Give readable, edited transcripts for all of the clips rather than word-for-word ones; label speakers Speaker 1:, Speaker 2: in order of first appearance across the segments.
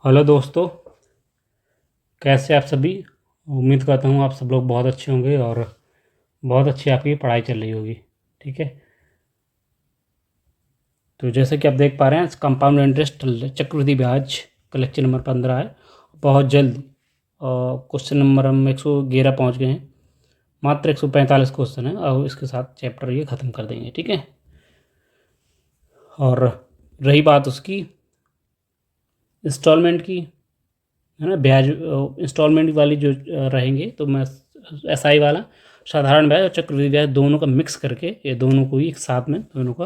Speaker 1: Hello दोस्तों, कैसे आप सभी। उम्मीद करता हूँ आप सब लोग बहुत अच्छे होंगे और बहुत अच्छी आपकी पढ़ाई चल रही होगी। ठीक है, तो जैसे कि आप देख पा रहे हैं, कंपाउंड इंटरेस्ट चक्रवृद्धि ब्याज का लेक्चर नंबर 15 है। बहुत जल्द क्वेश्चन नंबर हम 111 पहुँच गए हैं। मात्र 145 क्वेश्चन है और इसके साथ चैप्टर ये ख़त्म कर देंगे। ठीक है, और रही बात उसकी इंस्टॉलमेंट की, है ना, ब्याज इंस्टॉलमेंट वाली जो रहेंगे, तो मैं एसआई वाला साधारण ब्याज और चक्रवृद्धि ब्याज दोनों का मिक्स करके ये दोनों को ही एक साथ में दोनों का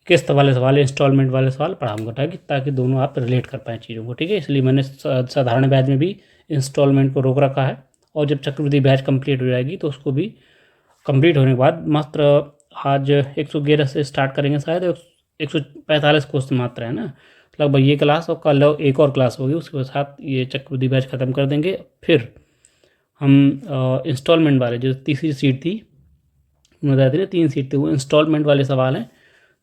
Speaker 1: किस्त वाले सवाल इंस्टॉलमेंट वाले सवाल पढ़ाऊंगा ताकि दोनों आप रिलेट कर पाएँ चीज़ों को। ठीक है, इसलिए मैंने साधारण ब्याज में भी इंस्टॉलमेंट को रोक रखा है और जब चक्रवृद्धि ब्याज कंप्लीट हो जाएगी तो उसको भी कंप्लीट होने के बाद मात्र आज 111 से स्टार्ट करेंगे, शायद 145 क्वेश्चन मात्र है ना लगभग ये क्लास, और कल एक और क्लास होगी उसके साथ ये चक्रवृद्धि बैच ख़त्म कर देंगे। फिर हम इंस्टॉलमेंट वाले जो तीसरी सीट थी, बताया थी ना 3 सीट थी, वो इंस्टॉलमेंट वाले सवाल हैं।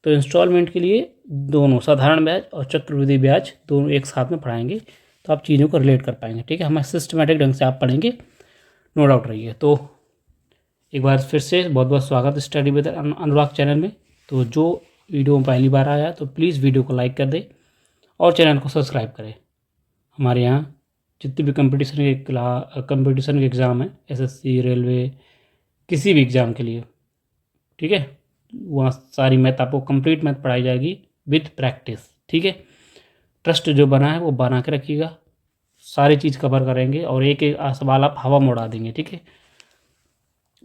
Speaker 1: तो इंस्टॉलमेंट के लिए दोनों साधारण ब्याज और चक्रवृद्धि ब्याज दोनों एक साथ में पढ़ाएंगे तो आप चीज़ों को रिलेट कर पाएंगे। ठीक है, हमारे सिस्टमेटिक ढंग से आप पढ़ेंगे, नो डाउट रहिए। तो एक बार फिर से बहुत बहुत स्वागत स्टडी विद अनुराग चैनल में। तो जो वीडियो में पहली बार आया तो प्लीज़ वीडियो को लाइक कर दे और चैनल को सब्सक्राइब करें। हमारे यहाँ जितने भी कंपटीशन के एग्ज़ाम हैं, एसएससी, रेलवे, किसी भी एग्ज़ाम के लिए, ठीक है, वहाँ सारी मैथ आपको कंप्लीट मैथ पढ़ाई जाएगी विद प्रैक्टिस। ठीक है, ट्रस्ट जो बना है वो बना के रखिएगा, सारी चीज़ कवर करेंगे और एक एक सवाल आप हवा में उड़ा देंगे। ठीक है,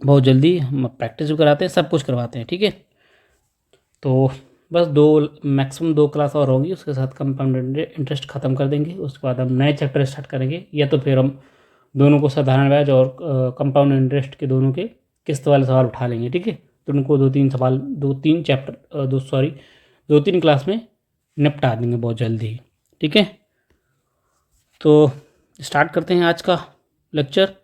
Speaker 1: बहुत जल्दी हम प्रैक्टिस भी कराते हैं, सब कुछ करवाते हैं। ठीक है, तो बस मैक्सिमम 2 क्लास और होंगी, उसके साथ कंपाउंड इंटरेस्ट ख़त्म कर देंगे। उसके बाद हम नए चैप्टर स्टार्ट करेंगे, या तो फिर हम दोनों को साधारण ब्याज और कंपाउंड इंटरेस्ट के दोनों के किस्त वाले सवाल उठा लेंगे। ठीक है, तो उनको 2-3 चैप्टर 2-3 क्लास में निपटा देंगे बहुत जल्दी। ठीक है, तो स्टार्ट करते हैं आज का लेक्चर।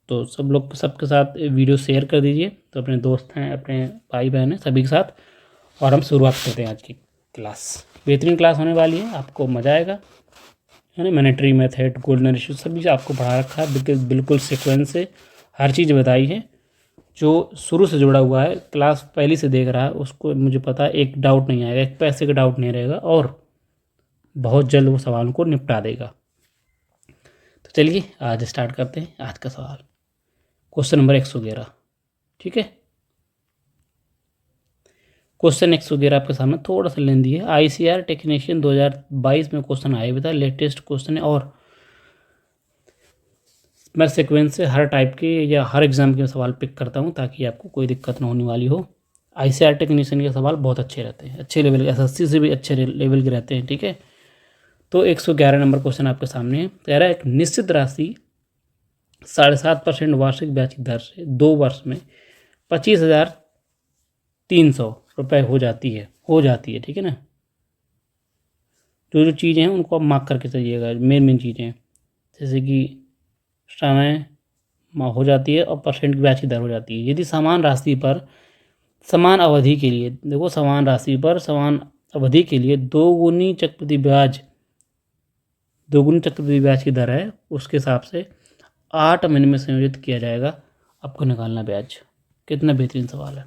Speaker 1: तो सब लोग सबके साथ वीडियो शेयर कर दीजिए, तो अपने दोस्त हैं, अपने भाई बहन हैं, सभी के साथ, और हम शुरुआत करते हैं आज की क्लास। बेहतरीन क्लास होने वाली है, आपको मज़ा आएगा, है ना। मैंने ट्री मेथड, गोल्डन रेशियो सभी आपको पढ़ा रखा है, बिल्कुल सीक्वेंस से हर चीज़ बताई है। जो शुरू से जुड़ा हुआ है, क्लास पहली से देख रहा है, उसको मुझे पता है एक डाउट नहीं आएगा, एक पैसे का डाउट नहीं रहेगा और बहुत जल्द वो सवाल को निपटा देगा। तो चलिए आज स्टार्ट करते हैं आज का सवाल, क्वेश्चन नंबर 111। ठीक है, क्वेश्चन 111 आपके सामने थोड़ा सा लेंदी है। आईसीआर टेक्नीशियन 2022 में क्वेश्चन आए हुए था, लेटेस्ट क्वेश्चन है और मैं सीक्वेंस से हर टाइप के या हर एग्जाम के सवाल पिक करता हूँ ताकि आपको कोई दिक्कत ना होने वाली हो। आईसीआर टेक्नीशियन के सवाल बहुत अच्छे रहते हैं, अच्छे लेवल के, एसएससी से भी अच्छे लेवल के रहते हैं। ठीक है, तो 111 नंबर क्वेश्चन आपके सामने है। कह रहा है एक निश्चित राशि 7.5% वार्षिक ब्याज की दर से 2 वर्ष में 25,300 रुपये हो जाती है। ठीक है ना, जो जो चीज़ें हैं उनको आप मार्क करके चलिएगा, मेन चीज़ें जैसे कि समय हो जाती है और परसेंट की ब्याज की दर हो जाती है। यदि समान राशि पर समान अवधि के लिए, देखो, समान राशि पर समान अवधि के लिए दोगुनी चक्रवृद्धि ब्याज की दर है, उसके हिसाब से 8 महीने में संयोजित किया जाएगा, आपको निकालना ब्याज। कितना बेहतरीन सवाल है।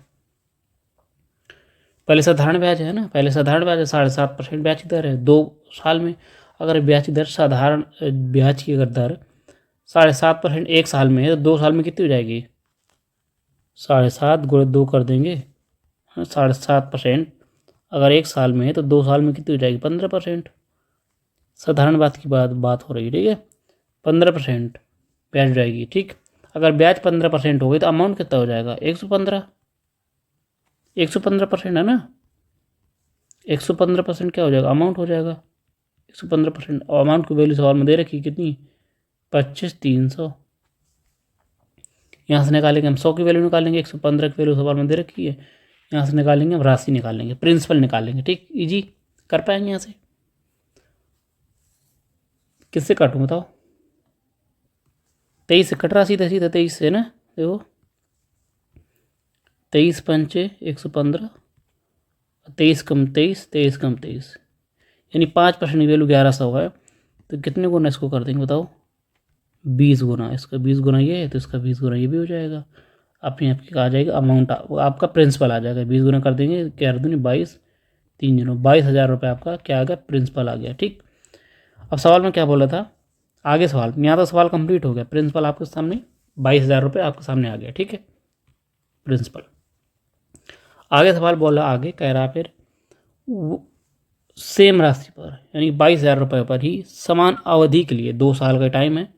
Speaker 1: पहले साधारण ब्याज है ना, पहले साधारण ब्याज है, 7.5% ब्याज की दर है 2 साल में। अगर ब्याज की दर साधारण ब्याज की अगर दर 7.5% 1 साल में है तो 2 साल में कितनी हो जाएगी? 7.5 गुणे 2 कर देंगे, 7.5% अगर 1 साल में है तो 2 साल में कितनी हो जाएगी? 15%। साधारण बात हो रही है। ठीक है, 15% ब्याज हो जाएगी। ठीक, अगर ब्याज 15% हो गई तो अमाउंट कितना हो जाएगा? 115। 115% है ना, 115% क्या हो जाएगा? अमाउंट हो जाएगा 115%। और अमाउंट की वैल्यू सवाल में दे रखी कितनी? 25,300। यहाँ से निकालेंगे हम 100 की वैल्यू निकालेंगे, 115 की वैल्यू सवाल में दे रखी है, यहाँ से निकालेंगे हम राशि निकालेंगे, प्रिंसिपल निकालेंगे। ठीक, इजी कर पाएंगे। यहाँ से किससे काटूँ बताओ? 23 से कट रहा सीधा सीधा, 23 से ना, देखो 23 पंचे 115, 23 कम 23, 23 कम 23, यानी 5% की वैल्यू 1100 है, तो कितने गुना इसको कर देंगे बताओ? 20 गुना। इसका 20 गुना ये है तो इसका 20 गुना ये भी हो जाएगा। अपनी आपकी आ जाएगा अमाउंट, आपका प्रिंसिपल आ जाएगा। 20 गुना कर देंगे, क्या कर दूँगी 22, 3 जीरो 22,000 रुपये आपका क्या आ गया? प्रिंसिपल आ गया। ठीक, अब सवाल में क्या बोला था? आगे सवाल, यहाँ तो सवाल कंप्लीट हो गया। प्रिंसिपल आपके सामने 22,000 रुपये आपके सामने आ गया। ठीक है, प्रिंसिपल। आगे सवाल बोला, आगे कह रहा फिर सेम राशि पर, यानी 22,000 रुपये पर ही समान अवधि के लिए 2 साल का टाइम है,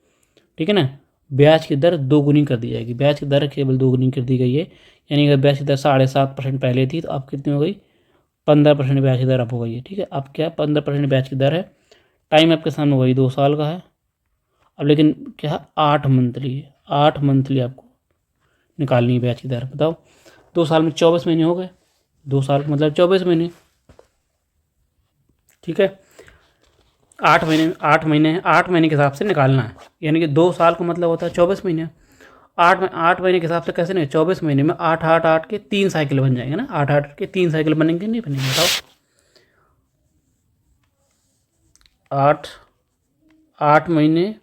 Speaker 1: ठीक है ना, ब्याज की दर 2 गुनी कर दी जाएगी। ब्याज की दर केवल 2 गुनी कर दी गई है, यानी अगर ब्याज की दर 7.5% पहले थी तो अब कितनी हो गई? 15% ब्याज की दर अब हो गई है। ठीक है, अब क्या 15% ब्याज की दर है। टाइम आपके सामने वही 2 साल का है। अब लेकिन क्या है? 8 मंथली है, 8 मंथली आपको निकालनी है ब्याज की दर। बताओ, 2 साल में 24 महीने हो गए, 2 साल का मतलब 24 महीने। ठीक है, 8 महीने, 8 महीने के हिसाब से निकालना है, यानी कि 2 साल का मतलब होता है 24 महीने। 8 महीने के हिसाब से कैसे नहीं? 24 महीने में 8 8 8 के 3 साइकिल बन जाएंगे ना। 8 8 के 3 साइकिल बनेंगे नहीं बनेंगे? बताओ, 8 8 महीने,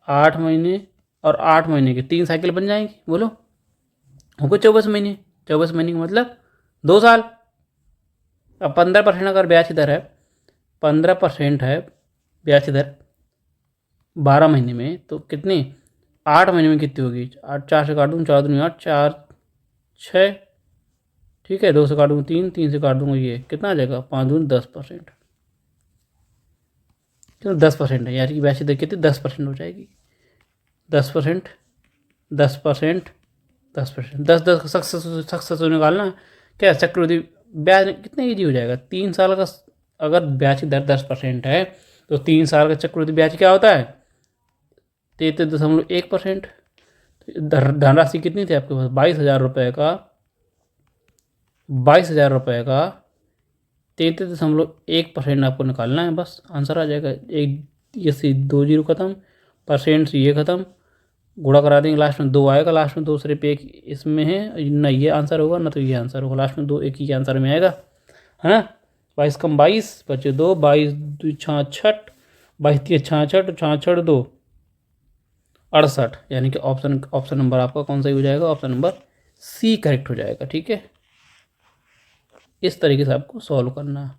Speaker 1: 8 महीने और 8 महीने के 3 साइकिल बन जाएंगी। बोलो, हो गए 24 महीने। 24 महीने का मतलब 2 साल। अब 15% अगर ब्याज की दर है, 15% है ब्याज की दर 12 महीने में, तो कितनी? 8 महीने में कितनी होगी? 8 4 से काट दूँ, 4 दूनी 8, 4 6, ठीक है, 2 से काट दूँगा 3, 3 से काट दूँगा ये, कितना आ जाएगा? 5 दूनी 10%। क्यों 10% है, यार की ब्याज की दर कितनी? 10% हो जाएगी। 10%, 10%, 10%, 10 सक्सेस निकालना है क्या? चक्रवृद्धि ब्याज कितना ईजी हो जाएगा। 3 साल का अगर ब्याज की दर 10% है तो 3 साल का चक्रवृद्धि ब्याज क्या होता है? 33.1%। धनराशि कितनी थी आपके पास? 22,000 रुपये का, 22,000 रुपये का 33.1% आपको निकालना है, बस आंसर आ जाएगा। एक ये सी 2 जीरो खत्म, परसेंट से ये खत्म, गुणा करा देंगे, लास्ट में 2 आएगा। लास्ट में 2 सिर्फ एक इसमें है ना, ये आंसर होगा ना तो ये आंसर होगा। लास्ट में 2 एक ही आंसर में आएगा, है ना। 22 कम 22 बचे 2, 22 2 66, 22 3 66, 66 2 68, यानी कि ऑप्शन नंबर आपका कौन सा ही हो जाएगा? ऑप्शन नंबर सी करेक्ट हो जाएगा। ठीक है, इस तरीके से आपको सॉल्व करना है।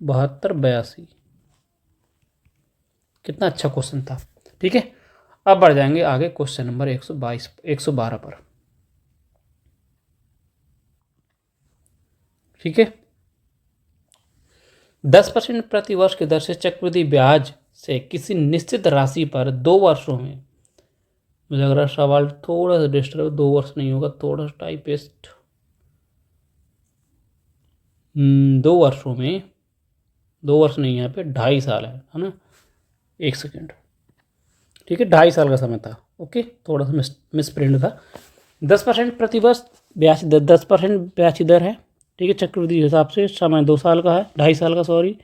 Speaker 1: 72 82, कितना अच्छा क्वेश्चन था। ठीक है, अब बढ़ जाएंगे आगे क्वेश्चन नंबर 112 पर। ठीक है, 10% प्रति वर्ष की दर से चक्रवृद्धि ब्याज से किसी निश्चित राशि पर 2 वर्षों में, मुझे लग रहा है सवाल थोड़ा सा डिस्टर्ब, 2 वर्ष नहीं होगा, थोड़ा सा टाइपिस्ट, 2 वर्षों में, 2 वर्ष नहीं, यहाँ पे 2.5 साल है ना। 1 सेकेंड, ठीक है, 2.5 साल का समय था। ओके, थोड़ा सा मिस प्रिंट था। 10% प्रति वर्ष ब्याज दर, 10% ब्याज की दर है। ठीक है, चक्रवृद्धि हिसाब से समय 2 साल का है, 2.5 साल का, सॉरी।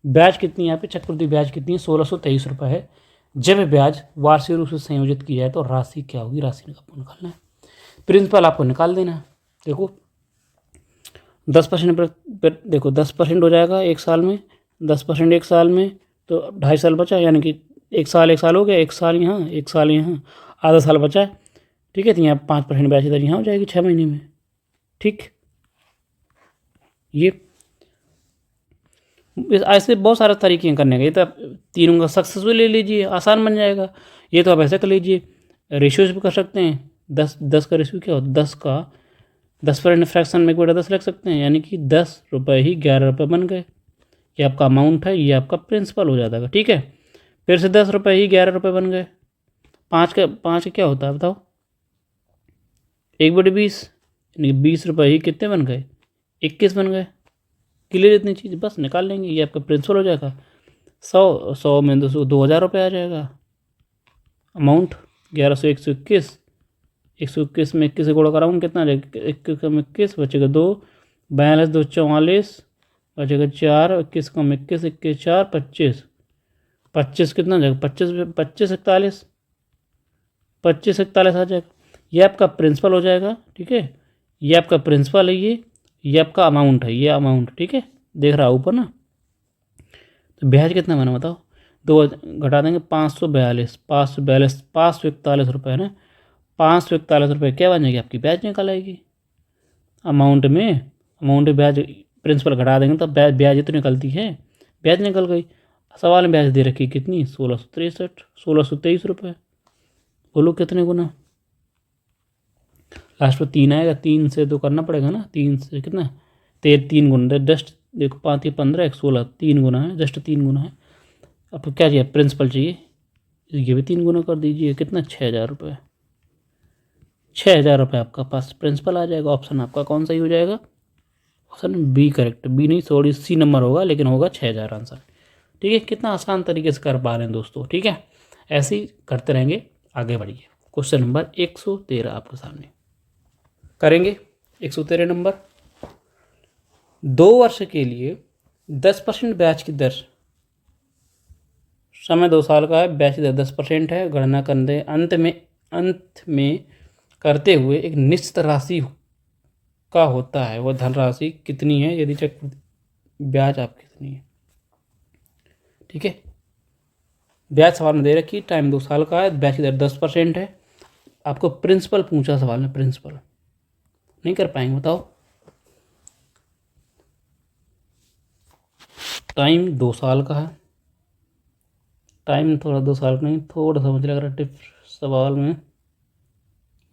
Speaker 1: ब्याज कितनी यहाँ पे? चक्रवृद्धि ब्याज कितनी है? 1623 रुपये है। जब ब्याज वार्षिक रूप से संयोजित की जाए तो राशि क्या होगी? राशि आपको निकालना है, प्रिंसिपल आपको निकाल देना है। देखो 10% पर, देखो 10% हो जाएगा 1 साल में, 10% 1 साल में, तो 2.5 साल बचा, यानी कि 1 साल हो गया, 1 साल यहाँ, 1 साल यहाँ, आधा साल बचा है। ठीक है, तो यहाँ 5% ब्याज दर यहाँ हो जाएगी 6 महीने में। ठीक, ये ऐसे बहुत सारे तरीके हैं करने के। ये तो आप तीनों का सक्सेसफुल ले लीजिए, आसान बन जाएगा। ये तो आप ऐसे कर लीजिए, रेशियोज भी कर सकते हैं। 10 का रेशियो क्या होता है? 10% फ्रैक्शन में 1/10 रख सकते हैं, यानी कि 10 रुपये ही 11 रुपये बन गए। ये आपका अमाउंट है, ये आपका प्रिंसिपल हो जाता है। ठीक है, फिर से 10 रुपये ही 11 रुपये बन गए। 5 का क्या होता है बताओ? 1/20, यानी 20 रुपये ही कितने बन गए? 21 बन गए। क्लियर इतनी चीज़ बस निकाल लेंगे, ये आपका प्रिंसिपल हो जाएगा। 100 में 2,000 रुपये आ जाएगा अमाउंट। 1100 121, 121 में 21 से गुणा कराऊंगा, कितना आ जाएगा? 21 कम 21 बचेगा 2, 42 2 44 बचेगा 4, 21 कम 21 21 4 25, 25 कितना आ जाएगा? 25 41, 25 41 आ जाएगा। ये आपका प्रिंसिपल हो जाएगा। ठीक है, ये आपका प्रिंसिपल है, ये आपका अमाउंट है, ये अमाउंट। ठीक है, देख रहा ऊपर ना, तो ब्याज कितना बना बताओ, दो घटा देंगे 542, 541 रुपये ना, 541 रुपये क्या बन जाएगी आपकी ब्याज निकल आएगी। अमाउंट में ब्याज प्रिंसिपल घटा देंगे तो ब्याज ही तो निकलती है, ब्याज निकल गई। सवाल में ब्याज दे रखी कितनी, 1623 रुपये। बोलो कितने गुना, लास्ट में 3 आएगा, 3 से तो करना पड़ेगा ना, 3 से कितना, 3 गुना, जस्ट देखो 5 15 1 16, 3 गुना है, जस्ट 3 गुना है। अब क्या चाहिए, प्रिंसिपल चाहिए, ये भी 3 गुना कर दीजिए, कितना 6,000 रुपये। 6,000 रुपये आपका पास प्रिंसिपल आ जाएगा। ऑप्शन आपका कौन सा ही हो जाएगा, ऑप्शन बी करेक्ट, बी नहीं सॉरी सी नंबर होगा, लेकिन होगा 6,000 आंसर। ठीक है, कितना आसान तरीके से कर पा रहे हैं दोस्तों। ठीक है, ऐसे ही करते रहेंगे, आगे बढ़िए। क्वेश्चन नंबर 113 आपके सामने करेंगे। 113 नंबर, 2 वर्ष के लिए 10% ब्याज की दर, समय 2 साल का है, ब्याज की दर 10% है, गणना करने अंत में करते हुए एक निश्चित राशि का होता है, वह धनराशि कितनी है यदि चक्रवृद्धि ब्याज आप कितनी है। ठीक है, ब्याज सवाल में दे रखी, टाइम 2 साल का है, ब्याज की दर 10% है। आपको प्रिंसिपल पूछा सवाल में, प्रिंसिपल नहीं कर पाएंगे बताओ। टाइम 2 साल का है, टाइम थोड़ा 2 साल का नहीं, थोड़ा सा मुझे लग रहा है सवाल में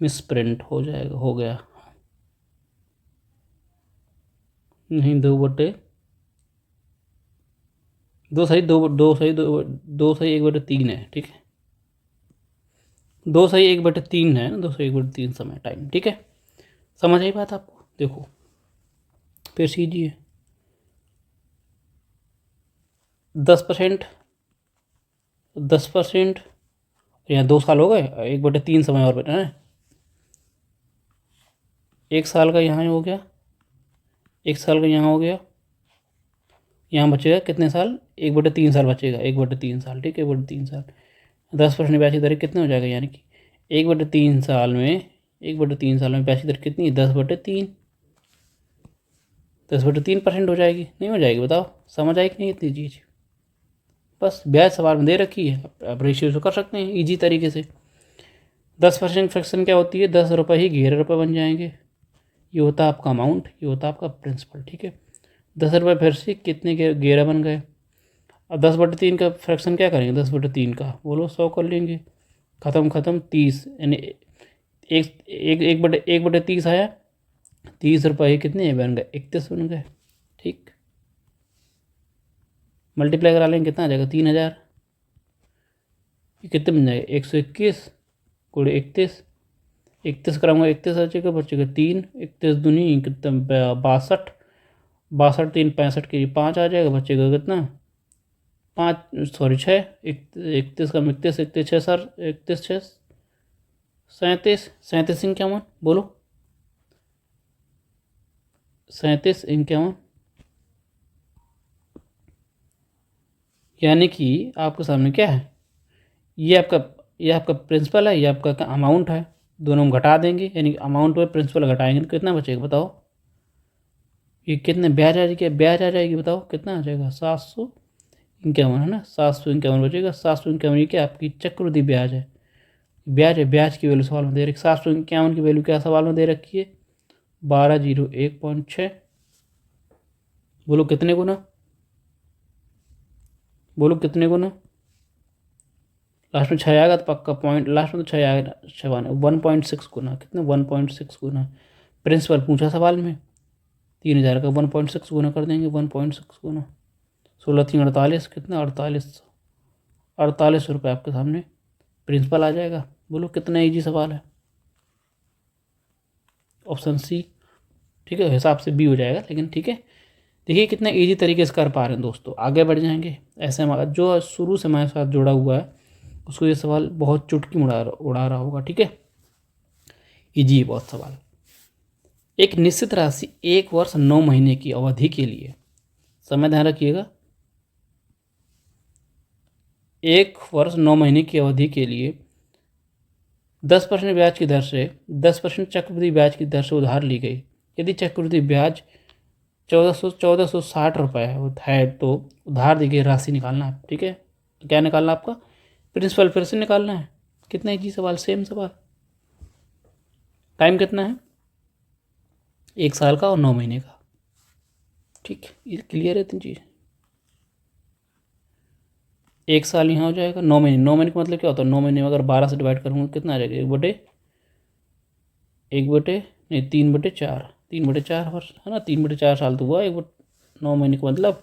Speaker 1: मिसप्रिंट हो जाएगा, हो गया नहीं, 2 सही 1/3 है। ठीक है, 2 सही 1/3 है ना, 2 सही 1/3 समय टाइम। ठीक है, समझ आई बात आपको। देखो फिर कीजिए, 10%, यहाँ 2 साल हो गए, 1/3 समय और बचा है, 1 साल का यहाँ हो गया, 1 साल का यहाँ हो गया, यहाँ बचेगा कितने साल, 1/3 साल बचेगा, 1/3 साल। ठीक है, 1/3 साल, 10% ब्याज की दर कितने हो जाएगा, यानी कि 1/3 साल में, 1/3 साल में ब्याज की दर कितनी, 10/3, 10/3% हो जाएगी, नहीं हो जाएगी बताओ। समझ आई कि नहीं इतनी चीज़, बस ब्याज सवाल में दे रखी है, आप रेशियो से कर सकते हैं ईजी तरीके से। 10% फ्रैक्शन क्या होती है, 10 रुपये ही 11 रुपये बन जाएंगे, ये होता है आपका अमाउंट, ये होता है आपका प्रिंसिपल। ठीक है, 10 रुपये फिर से कितने 11 बन गए। अब 10/3 का फ्रैक्शन क्या करेंगे, 10/3 का बोलो 100 कर लेंगे, ख़त्म 30, यानी एक बटे 30 आया, 30 रुपये कितने बन गए, 31 बन गए। ठीक, मल्टीप्लाई करा लेंगे कितना आ जाएगा, 3,000, कितने बन जाएगा, 121 गुणे 31, 31 कराऊंगा, 31 आ जाएगा, बचेगा 3, 31 दूनी कितना 62, 62 3 65 के 5 आ जाएगा, बचेगा कितना 5 सॉरी 6, 31 का 31, 31 6 सर, 31 6 37, 37 51 बोलो, 37 51, यानी कि आपके सामने क्या है, ये आपका प्रिंसिपल है, ये आपका अमाउंट है, दोनों हम घटा देंगे, यानी अमाउंट में प्रिंसिपल घटाएंगे तो कितना बचेगा बताओ, ये कितने ब्याज आ जाएगी, बताओ कितना आ जाएगा, 751 है ना, 751 बचेगा। 751 ये क्या आपकी चक्रवृद्धि ब्याज है, ब्याज की वैल्यू सवाल में दे रखी, 751 की वैल्यू क्या सवाल में दे रखी है, 1201.6, बोलो कितने गुना, लास्ट में 6 आएगा तो पक्का पॉइंट, लास्ट में तो 6 आएगा, 1.6 गुना, कितने 1.6 गुना, प्रिंसिपल पूछा सवाल में, 3,000 का 1.6 गुना कर देंगे, 1.6 गुना 16 3 48, कितना 48 रुपये आपके सामने प्रिंसिपल आ जाएगा। बोलो कितना ईजी सवाल है, ऑप्शन सी। ठीक है, हिसाब से बी हो जाएगा, लेकिन ठीक है, देखिए कितना ईजी तरीके से कर पा रहे हैं दोस्तों। आगे बढ़ जाएंगे, ऐसे हमारा जो शुरू से हमारे साथ जुड़ा हुआ है उसको ये सवाल बहुत चुटकी उड़ा रहा होगा। ठीक है, ईजी है बहुत सवाल। एक निश्चित राशि 1 वर्ष 9 महीने की अवधि के लिए, समय ध्यान रखिएगा, 1 वर्ष 9 महीने की अवधि के लिए 10% ब्याज की दर से 10% चक्रवृद्धि ब्याज की दर से उधार ली गई। यदि चक्रवृद्धि 1460 रुपये है। तो उधार दी गई राशि निकालना है, ठीक है। क्या निकालना है आपका? प्रिंसिपल फिर से निकालना है। कितना इजी सवाल, सेम सवाल। टाइम कितना है? 1 साल का और 9 महीने का, ठीक है। ये क्लियर है इतनी चीज़। 1 साल यहाँ हो जाएगा, 9 महीने। 9 महीने का मतलब क्या होता है? 9 महीने में अगर 12 से डिवाइड करूँगा कितना आ जाएगा? 3/4, 3/4 वर्ष है ना, 3/4 साल तो हुआ। 9 महीने का मतलब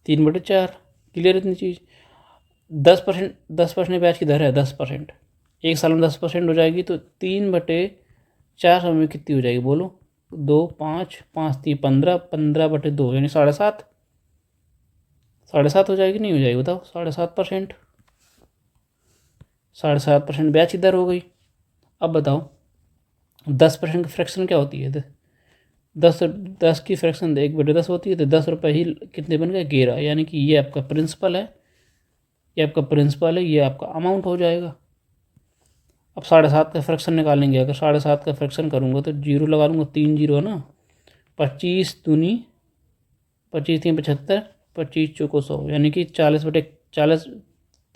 Speaker 1: 3/4। क्लियर इतनी चीज़। 10% ब्याज की दर है, 10%। 1 साल में 10% हो जाएगी तो 3/4 समय में कितनी हो जाएगी बोलो? 2, 5, 5 3 15, 15/2 यानी 7.5। 7.5 हो जाएगी, नहीं हो जाएगी बताओ? 7.5%। 7.5% ब्याज की दर हो गई। अब बताओ 10% की फ्रैक्शन क्या होती है? 10 की फ्रैक्शन 1/10 होती है, तो 10 रुपये ही कितने बन गए? 11। यानी कि ये आपका प्रिंसिपल है, ये आपका अमाउंट हो जाएगा। अब 7.5 का फ्रैक्शन निकालेंगे। अगर 7.5 का फ्रैक्शन करूँगा तो 0 लगा लूँगा, 3 0 है ना। 25 दूनी 25 3 75, 25 चौको 100, यानी कि 40/40,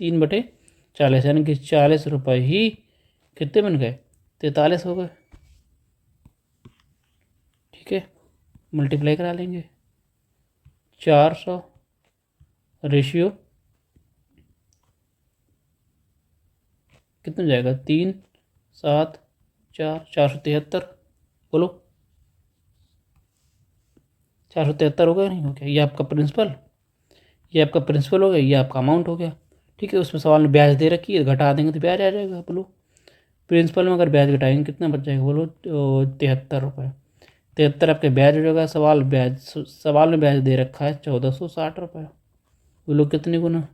Speaker 1: 3/40, यानी कि 40 रुपये ही कितने बन गए? 43 हो गए, ठीक है। मल्टीप्लाई करा लेंगे। 400 रेशियो कितना जाएगा? 3 7 4, 473। बोलो 473 हो गया, नहीं हो गया? ये आपका प्रिंसिपल हो गया, ये आपका अमाउंट हो गया, ठीक है। उसमें सवाल में ब्याज दे रखी है, घटा देंगे तो ब्याज आ जाएगा। बोलो प्रिंसिपल में अगर ब्याज घटाएंगे कितना बच जाएगा? बोलो 73 रुपये। 73 आपके ब्याज हो जाएगा। सवाल में ब्याज दे रखा है 1460 रुपये। बोलो कितने गुना?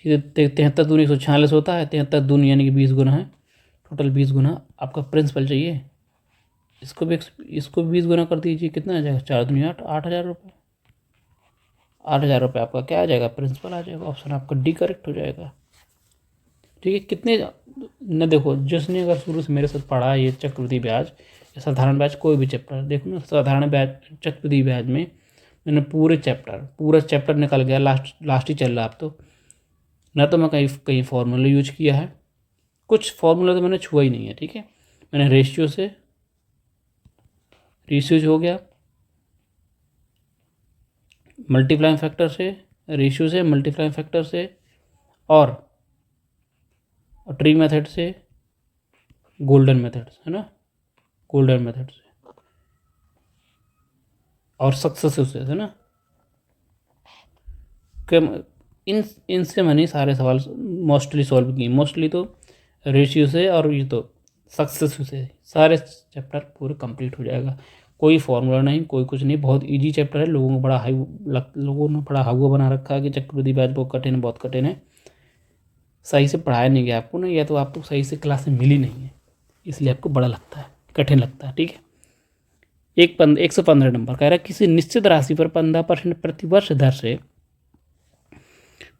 Speaker 1: 73 दूनी 146 होता है। 73 दूनी यानी कि 20 गुना है। टोटल 20 गुना आपका प्रिंसिपल चाहिए। इसको भी 20 गुना कर दीजिए, कितना आ जाएगा? 4 दूनी 8, 8,000 रुपये। 8,000 रुपये आपका क्या आ जाएगा? प्रिंसिपल आ जाएगा। ऑप्शन आपका डी करेक्ट हो जाएगा, ठीक है। कितने न देखो, जिसने अगर शुरू से मेरे साथ पढ़ा है ये चक्रवृद्धि ब्याज या साधारण ब्याज, कोई भी चैप्टर देखो ना, साधारण ब्याज चक्रवृद्धि ब्याज में मैंने पूरा चैप्टर निकल गया। लास्ट ही चल रहा अब तो। ना तो मैं कहीं फॉर्मूला यूज किया है, कुछ फॉर्मूला तो मैंने छुआ ही नहीं है, ठीक है। मैंने रेशियो हो गया, मल्टीप्लाइंग फैक्टर से, और ट्री मेथड से, गोल्डन मेथड से, है ना, और सक्सेसिव से, है ना। इनसे मैंने सारे सवाल मोस्टली सॉल्व किए। मोस्टली तो रेशियो से और ये तो सक्सेसिव से सारे चैप्टर पूरे कंप्लीट हो जाएगा। कोई फॉर्मूला नहीं, कोई कुछ नहीं, बहुत इजी चैप्टर है। लोगों ने बड़ा हाउआ बना रखा है कि चक्रवृद्धि ब्याज बहुत कठिन है। सही से पढ़ाया नहीं गया आपको ना, या तो आपको सही से क्लास में मिली नहीं है, इसलिए आपको बड़ा लगता है, कठिन लगता है, ठीक है। 115 नंबर कह रहा है किसी निश्चित राशि पर 15% प्रतिवर्ष दर से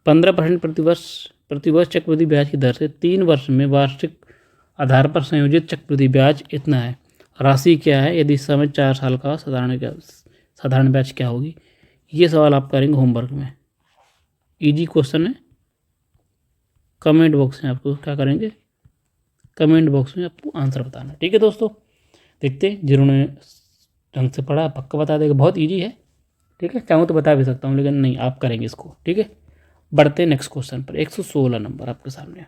Speaker 1: 15% प्रतिवर्ष चक्रवृद्धि ब्याज की दर से 3 वर्ष में वार्षिक आधार पर संयोजित चक्रवृद्धि ब्याज इतना है। राशि क्या है? यदि समय 4 साल का साधारण ब्याज क्या होगी? ये सवाल आप करेंगे होमवर्क में। इजी क्वेश्चन है। कमेंट बॉक्स में आपको क्या करेंगे? कमेंट बॉक्स में आपको आंसर बताना, ठीक है दोस्तों। देखते हैं जिन्होंने ढंग से पढ़ा पक्का बता देगा, बहुत ईजी है, ठीक है। चाहूँ तो बता भी सकता हूँ, लेकिन नहीं, आप करेंगे इसको, ठीक है। बढ़ते नेक्स्ट क्वेश्चन पर। 116 नंबर आपके सामने।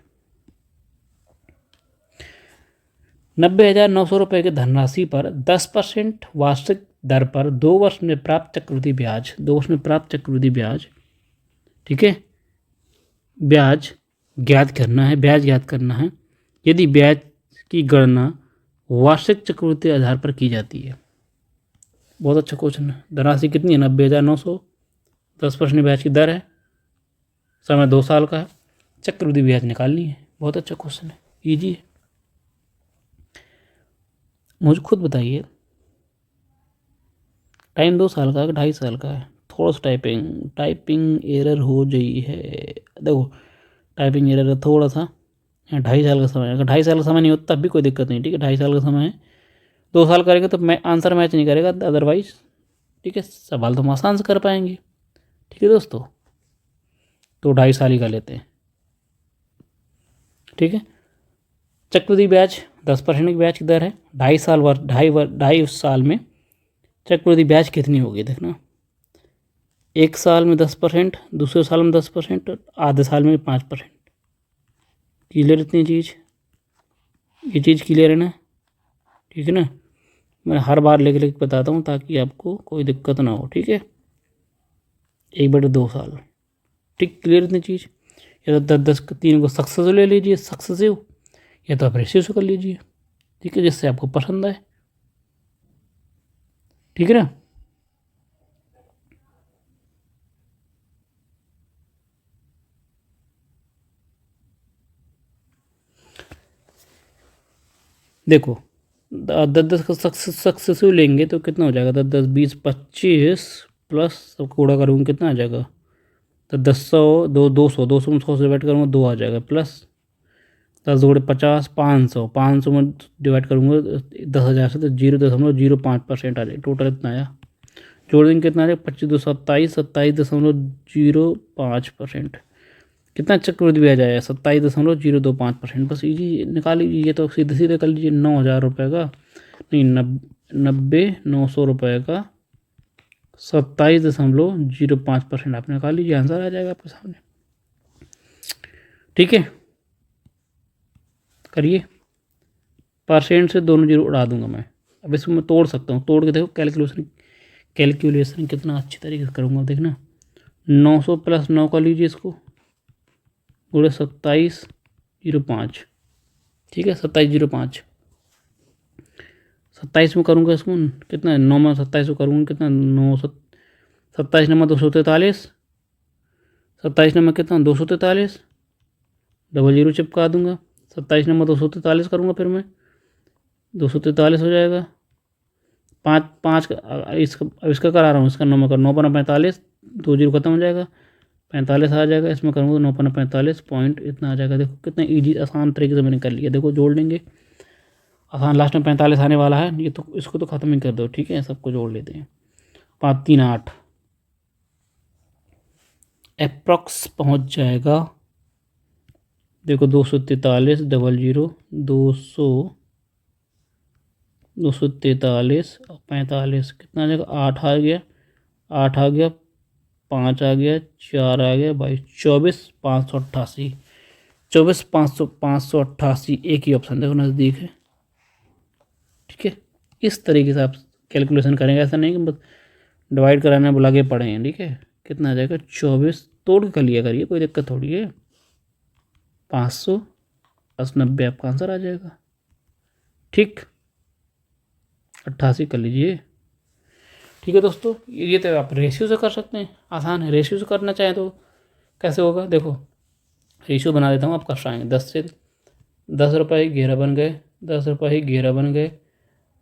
Speaker 1: 90,900 रुपये की धनराशि पर 10% वार्षिक दर पर 2 वर्ष में प्राप्त चक्रवृद्धि ब्याज, ठीक है, ब्याज ज्ञात करना है यदि ब्याज की गणना वार्षिक चक्रवृद्धि आधार पर की जाती है। बहुत अच्छा क्वेश्चन है। धनराशि कितनी है? 90,900। 10% ब्याज की दर है, समय 2 साल का है, चक्रवृद्धि ब्याज निकालनी है। बहुत अच्छा क्वेश्चन है, ईजी है। मुझे खुद बताइए, टाइम 2 साल का है कि 2.5 साल का है? थोड़ा सा टाइपिंग एरर हो गई है। देखो टाइपिंग एरर है थोड़ा सा। 2.5 साल का समय, अगर 2.5 साल का समय नहीं होता तब भी कोई दिक्कत नहीं, ठीक है। 2.5 साल का समय है, 2 साल करेंगे तो मैं आंसर मैच नहीं करेगा अदरवाइज। ठीक है, सवाल तो हम आसान से कर पाएंगे। ठीक है दोस्तों, तो 2.5 साल ही कर लेते हैं। ठीक है, चक्रवृद्धि ब्याज 10% की ब्याज की दर है। 2.5 साल में चक्रवृद्धि ब्याज कितनी होगी देखना। 1 साल में 10%, दूसरे साल में 10%, आधे साल में 5%। क्लियर इतनी चीज़, ये चीज़ क्लियर है ना। ठीक है ना, मैं हर बार लिख लिख बताता हूँ ताकि आपको कोई दिक्कत ना हो। ठीक है, 1/2 साल। ठीक, क्लियर इतनी चीज़। या तो 10-10 3 को सक्सेसिव ले लीजिए, सक्सेसिव, या तो आप रेशियो से कर लीजिए। ठीक है, जिससे आपको पसंद आए। ठीक है ना। देखो, 10-10 का सक्सेसिव लेंगे तो कितना हो जाएगा, 10-10 20 25 प्लस सबको गुणा करूँगा कितना आ जाएगा, तो 10 100 200 में 100 से डिवाइड करूँगा 2 आ जाएगा, प्लस 10 × 50 500, 500 में डिवाइड करूँगा 10,000 से तो 0.05% आ जाएगा। टोटल इतना आया, जोड़ देंगे कितना आ जाएगा, 25 2 27 कितना चक्रवृद्धि ब्याज आया, 27.025%। बस इजी निकाल लीजिए, ये तो सीधे सीधे कर लीजिए। 9,000 रुपये का, नहीं 900 रुपये का 27.05% आप निकाल लीजिए, आंसर आ जाएगा आपके सामने। ठीक है, करिए। परसेंट से दोनों जीरो उड़ा दूंगा मैं। अब इसको मैं तोड़ सकता हूँ, तोड़ के देखो कैलकुलेशन कितना अच्छी तरीके से करूँगा, देखना। 900 + 9 का लीजिए इसको, गुणे 27.05। ठीक है, 27.05। 27 में करूँगा इसको कितना, 9 में 27 को करूँगा कितना, 27 नंबर 243, 27 नंबर कितना 243, डबल जीरो चिपका दूंगा। 27 नंबर 243 करूँगा, फिर मैं 243 हो जाएगा। 5 5 इसका करा रहा हूँ, इसका 9 में कर, 9 × 45, 2 जीरो खत्म हो जाएगा, 45 आ जाएगा। इसमें करूँगा 9 × 45 पॉइंट इतना आ जाएगा। देखो कितना ईजी आसान तरीके से मैंने कर लिया। देखो जोड़ लेंगे, आसान, लास्ट में 45 आने वाला है, ये तो इसको तो ख़त्म ही कर दो। ठीक है, सबको जोड़ लेते हैं। 5 3 8 अप्रॉक्स पहुँच जाएगा। देखो 243 डबल जीरो 243 और 45 कितना आ जाएगा, 8 आ गया, 8 आ गया, 5 आ गया, 4 आ गया भाई, 24,588। 24,588 एक ही ऑप्शन देखो नज़दीक है। ठीक है, इस तरीके से आप कैलकुलेशन करेंगे, ऐसा नहीं कि बस डिवाइड कराना बुला के पढ़े हैं। ठीक है, कितना आ जाएगा, 24 तोड़ के कर लिया करिए, कोई दिक्कत थोड़ी है। 500 + 90 आपका आंसर आ जाएगा। ठीक, 88 कर लीजिए। ठीक है दोस्तों, ये तो आप रेशियो से कर सकते हैं, आसान है। रेशियो से करना चाहें तो कैसे होगा, देखो रेशियो बना देता हूँ, आप कर पाएंगे। 10 से 10 रुपये 11 बन गए, 10 रुपये 11 बन गए,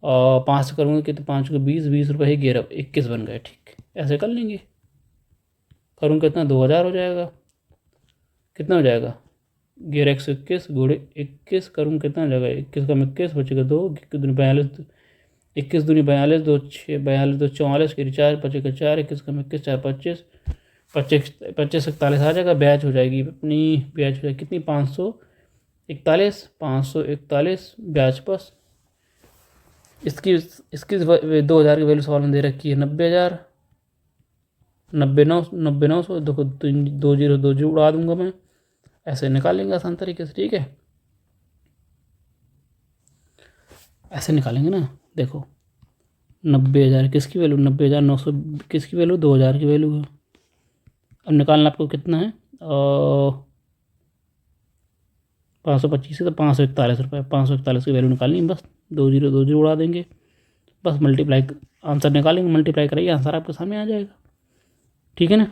Speaker 1: और 5 से करूँगा कितने, 5 को 20, 20 रुपये 11 21 बन गए। ठीक, ऐसे कर लेंगे। करूँगा कितना, 2,000 हो जाएगा। कितना हो जाएगा, 11 1 21 गुणे 21 करूँ कितना हो जाएगा, 21 का 21 बचेगा 2, 21 दूनी 42, 21 दूनी 42, 2 6 42 2 44 के रिचार्ज बचेगा 4, 21 का 21 4 25 25 25 41 आ जाएगा। ब्याज हो जाएगी अपनी, ब्याज हो जाएगी कितनी, 541 ब्याज पर। इसकी 2,000 की वैल्यू सवाल में दे रखी है 90,000, 9,900। देखो 2 जीरो 2 जीरो उड़ा दूंगा मैं, ऐसे निकालेंगे आसान तरीके से। ठीक है, ऐसे निकालेंगे ना। देखो 90,000 किसकी वैल्यू, 90,900 किसकी वैल्यू, 2,000 की वैल्यू है। अब निकालना आपको कितना है, 525 है तो 541 रुपये, 541 की वैल्यू निकालनी है। बस 2 जीरो उड़ा देंगे, बस मल्टीप्लाई, आंसर निकालेंगे, मल्टीप्लाई कराइए, आंसर आपके सामने आ जाएगा। ठीक है ना,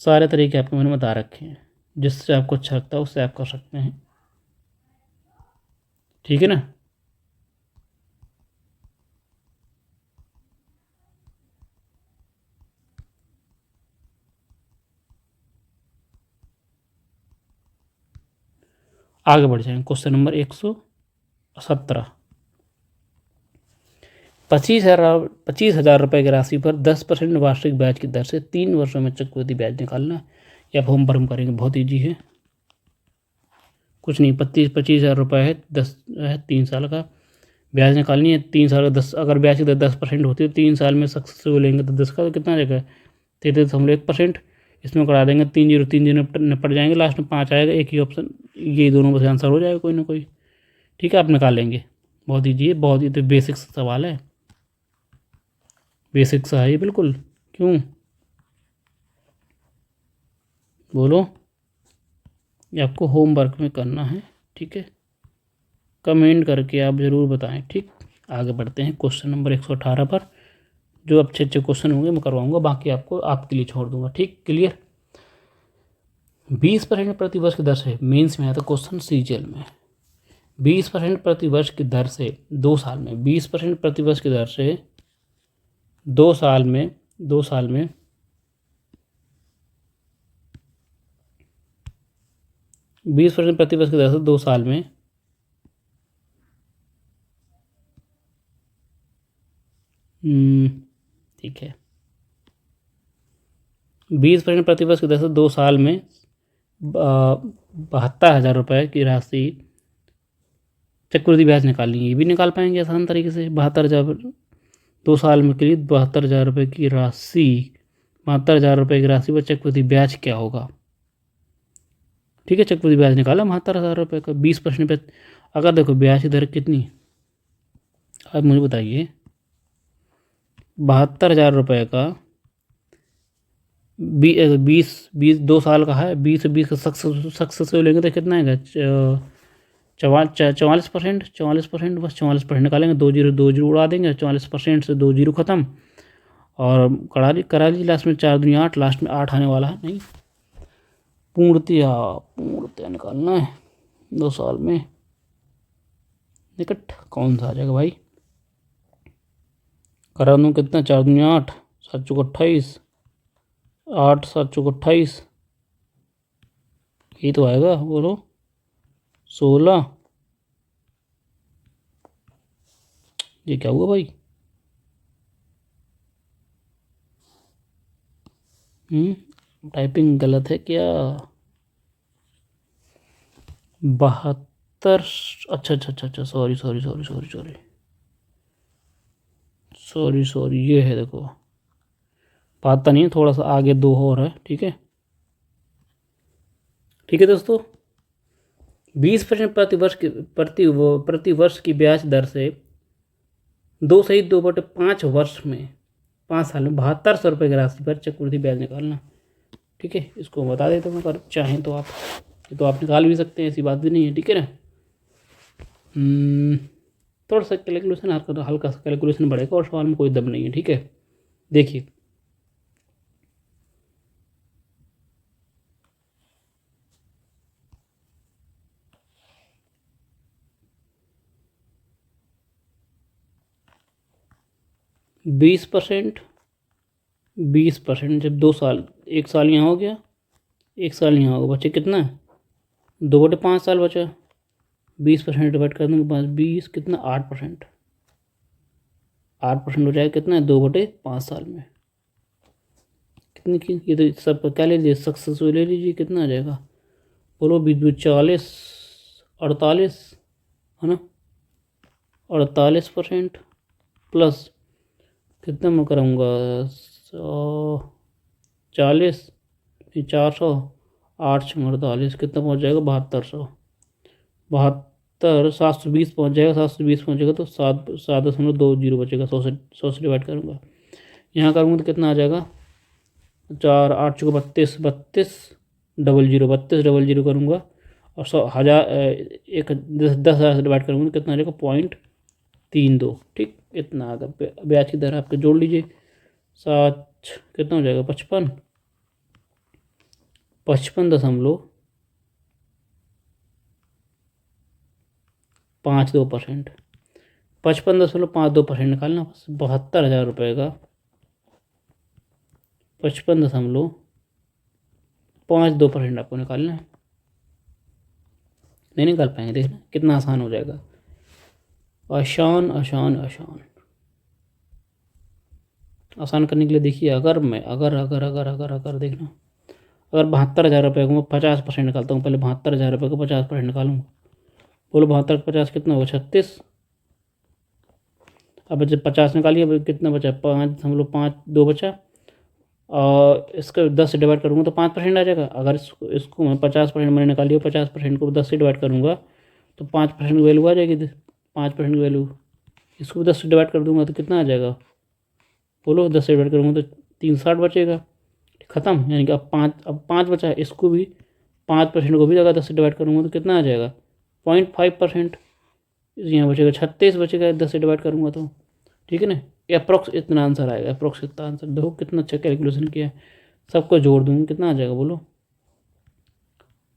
Speaker 1: सारे तरीके आपको मैंने बता रखे हैं, जिससे आपको अच्छा लगता है उससे आप कर सकते हैं। ठीक है ना। आगे बढ़ जाएंगे। Question number 117। 25,000 रुपये की राशि पर 10% वार्षिक ब्याज की दर से 3 वर्षों में चक्रवृद्धि ब्याज निकालना है। या फॉर्म भर करेंगे, बहुत ईजी है, कुछ नहीं। 25,000 रुपये है, 3 साल का ब्याज निकालनी है। 3 साल का 10, अगर ब्याज की दर 10% होती है, 3 साल में सक्सेसफुल लेंगे तो 10 का तो कितना आ जाएगा, 33.1%। इसमें करा देंगे 3 0 3 0 निपट जाएंगे, लास्ट में 5 आएगा, एक ही ऑप्शन, ये दोनों बस आंसर हो जाएगा कोई ना कोई। ठीक है, आप निकाल लेंगे, बहुत ईजी है, बहुत ही तो बेसिक सवाल है, बेसिक सा है ये बिल्कुल। क्यों, बोलो, ये आपको होमवर्क में करना है। ठीक है, कमेंट करके आप ज़रूर बताएं। ठीक, आगे बढ़ते हैं क्वेश्चन नंबर 118 पर। जो अच्छे अच्छे क्वेश्चन होंगे मैं करवाऊंगा, बाकी आपको आपके लिए छोड़ दूंगा। ठीक, क्लियर। 20% प्रतिवर्ष की दर से, मेंस में आया था क्वेश्चन सीजीएल में, 20% प्रतिवर्ष की दर से 2 साल में, 20% प्रतिवर्ष की दर से 2 साल में, 2 साल में 20% प्रतिवर्ष की दर से 2 साल में ठीक है, 20% प्रतिवर्ष की दर से 2 साल में 72,000 रुपये की राशि चक्रवृद्धि ब्याज निकालनी है। ये भी निकाल पाएंगे आसान तरीके से। 72,000, 2 साल में के लिए 72,000 रुपये की राशि, 72,000 रुपये की राशि पर चक्रवृद्धि ब्याज क्या होगा। ठीक है, चक्रवृद्धि ब्याज निकाला 72,000 रुपये का, 20% पे। अगर देखो ब्याज की दर कितनी, अब मुझे बताइए, 72,000 रुपये का 20 2 साल का है, 20 का सक्सेसफुल लेंगे तो कितना आएगा, 44%, 44%, बस 44% निकालेंगे, 2 0 उड़ा देंगे, 44% से 2 0 खत्म, और करा ली लास्ट में, 4 दूनी 8, लास्ट में 8 आने वाला है, नहीं, पूर्णतया निकालना है 2 साल में। निकट कौन सा आ जाएगा भाई, करा दूँ कितना, 4 दूनी 8, 7 चौक 28, 8 7 चौक 28, यही तो आएगा, बोलो 16। ये क्या हुआ भाई, टाइपिंग गलत है क्या, 72, अच्छा अच्छा अच्छा अच्छा, sorry sorry sorry sorry sorry sorry sorry, ये है देखो, पाता नहीं है, थोड़ा सा आगे 2 और है। ठीक है, ठीक है दोस्तों, 20% प्रतिवर्ष की ब्याज दर से 2/2/5 वर्ष में, 5 साल में 7200 रुपये की राशि पर चक्रवृद्धि ब्याज निकालना। ठीक है, इसको बता देता हूँ, अगर चाहें तो आप, ये तो आप निकाल भी सकते हैं, ऐसी बात भी नहीं है। ठीक है ना, थोड़ा सा कैलकुलेशन, हल्का सा कैलकुलेशन बढ़ेगा, और सवाल में कोई दम नहीं है। ठीक है, देखिए, बीस परसेंट जब 2 साल, 1 साल यहाँ हो गया, 1 साल यहाँ होगा, बचे कितना, 2/5 साल बचा, 20% डिवाइड कर दूँगा 5, 20 कितना, 8%, 8% हो जाएगा कितना, 2/5 साल में कितनी की, ये तो सब क्या ले लीजिए, सक्सेसफुल ले लीजिए, कितना आ जाएगा, बोलो, 40, 48 है ना, 48% प्लस कितना मैं कराऊँगा, 140, 400, 8×48 कितना पहुँच जाएगा, 7200, 720 पहुँच जाएगा, 720 पहुँचेगा तो 7.20 बचेगा, 100 से डिवाइड करूँगा, यहाँ करूँगा तो कितना आ जाएगा, 4 8 चौके 32, 32 00 32 00 करूँगा, और 100,000 10,000 से डिवाइड करूँगा तो कितना आ जाएगा, 0.32। ठीक, इतना आ गया, ब्याज की दर आपके जोड़ लीजिए, 7 कितना हो जाएगा, 55, 55.52%, 55.52% निकालना, बस 72,000 रुपये का 55.52% आपको निकालना है। नहीं निकाल पाएंगे। देखना कितना आसान हो जाएगा, आसान आसान आसान। आसान करने के लिए देखिए, अगर मैं अगर अगर अगर अगर अगर देखना, अगर 72,000 रुपये को मैं 50% निकालता हूँ, पहले 72,000 रुपये को 50% निकालूंगा। बोलो 72 का 50 कितना होगा, 36। अब जब 50 निकालिए, अब कितना बचा, 5 हम लोग 5 2 बचा, और इसका 10 से डिवाइड करूँगा तो 5% आ जाएगा। अगर इसको मैं 50% मैंने निकाली, 50% को 10 से डिवाइड करूँगा तो 5% की वैल्यू आ जाएगी। 5% की वैल्यू, इसको 10 से डिवाइड कर दूँगा तो कितना आ जाएगा, बोलो 10 से डिवाइड करूँगा तो 360 बचेगा। ख़त्म, यानी कि अब 5 बचा है, इसको भी 5% को भी अगर 10 से डिवाइड करूँगा तो कितना आ जाएगा, 0.5%। यहाँ बचेगा 36 बचेगा 10 से डिवाइड करूँगा तो, ठीक है ना। अप्रोक्स इतना आंसर आएगा, अप्रोक्स इतना आंसर। देखो कितना अच्छा कैलकुलेशन किया है। सबको जोड़ दूँगी कितना आ जाएगा, बोलो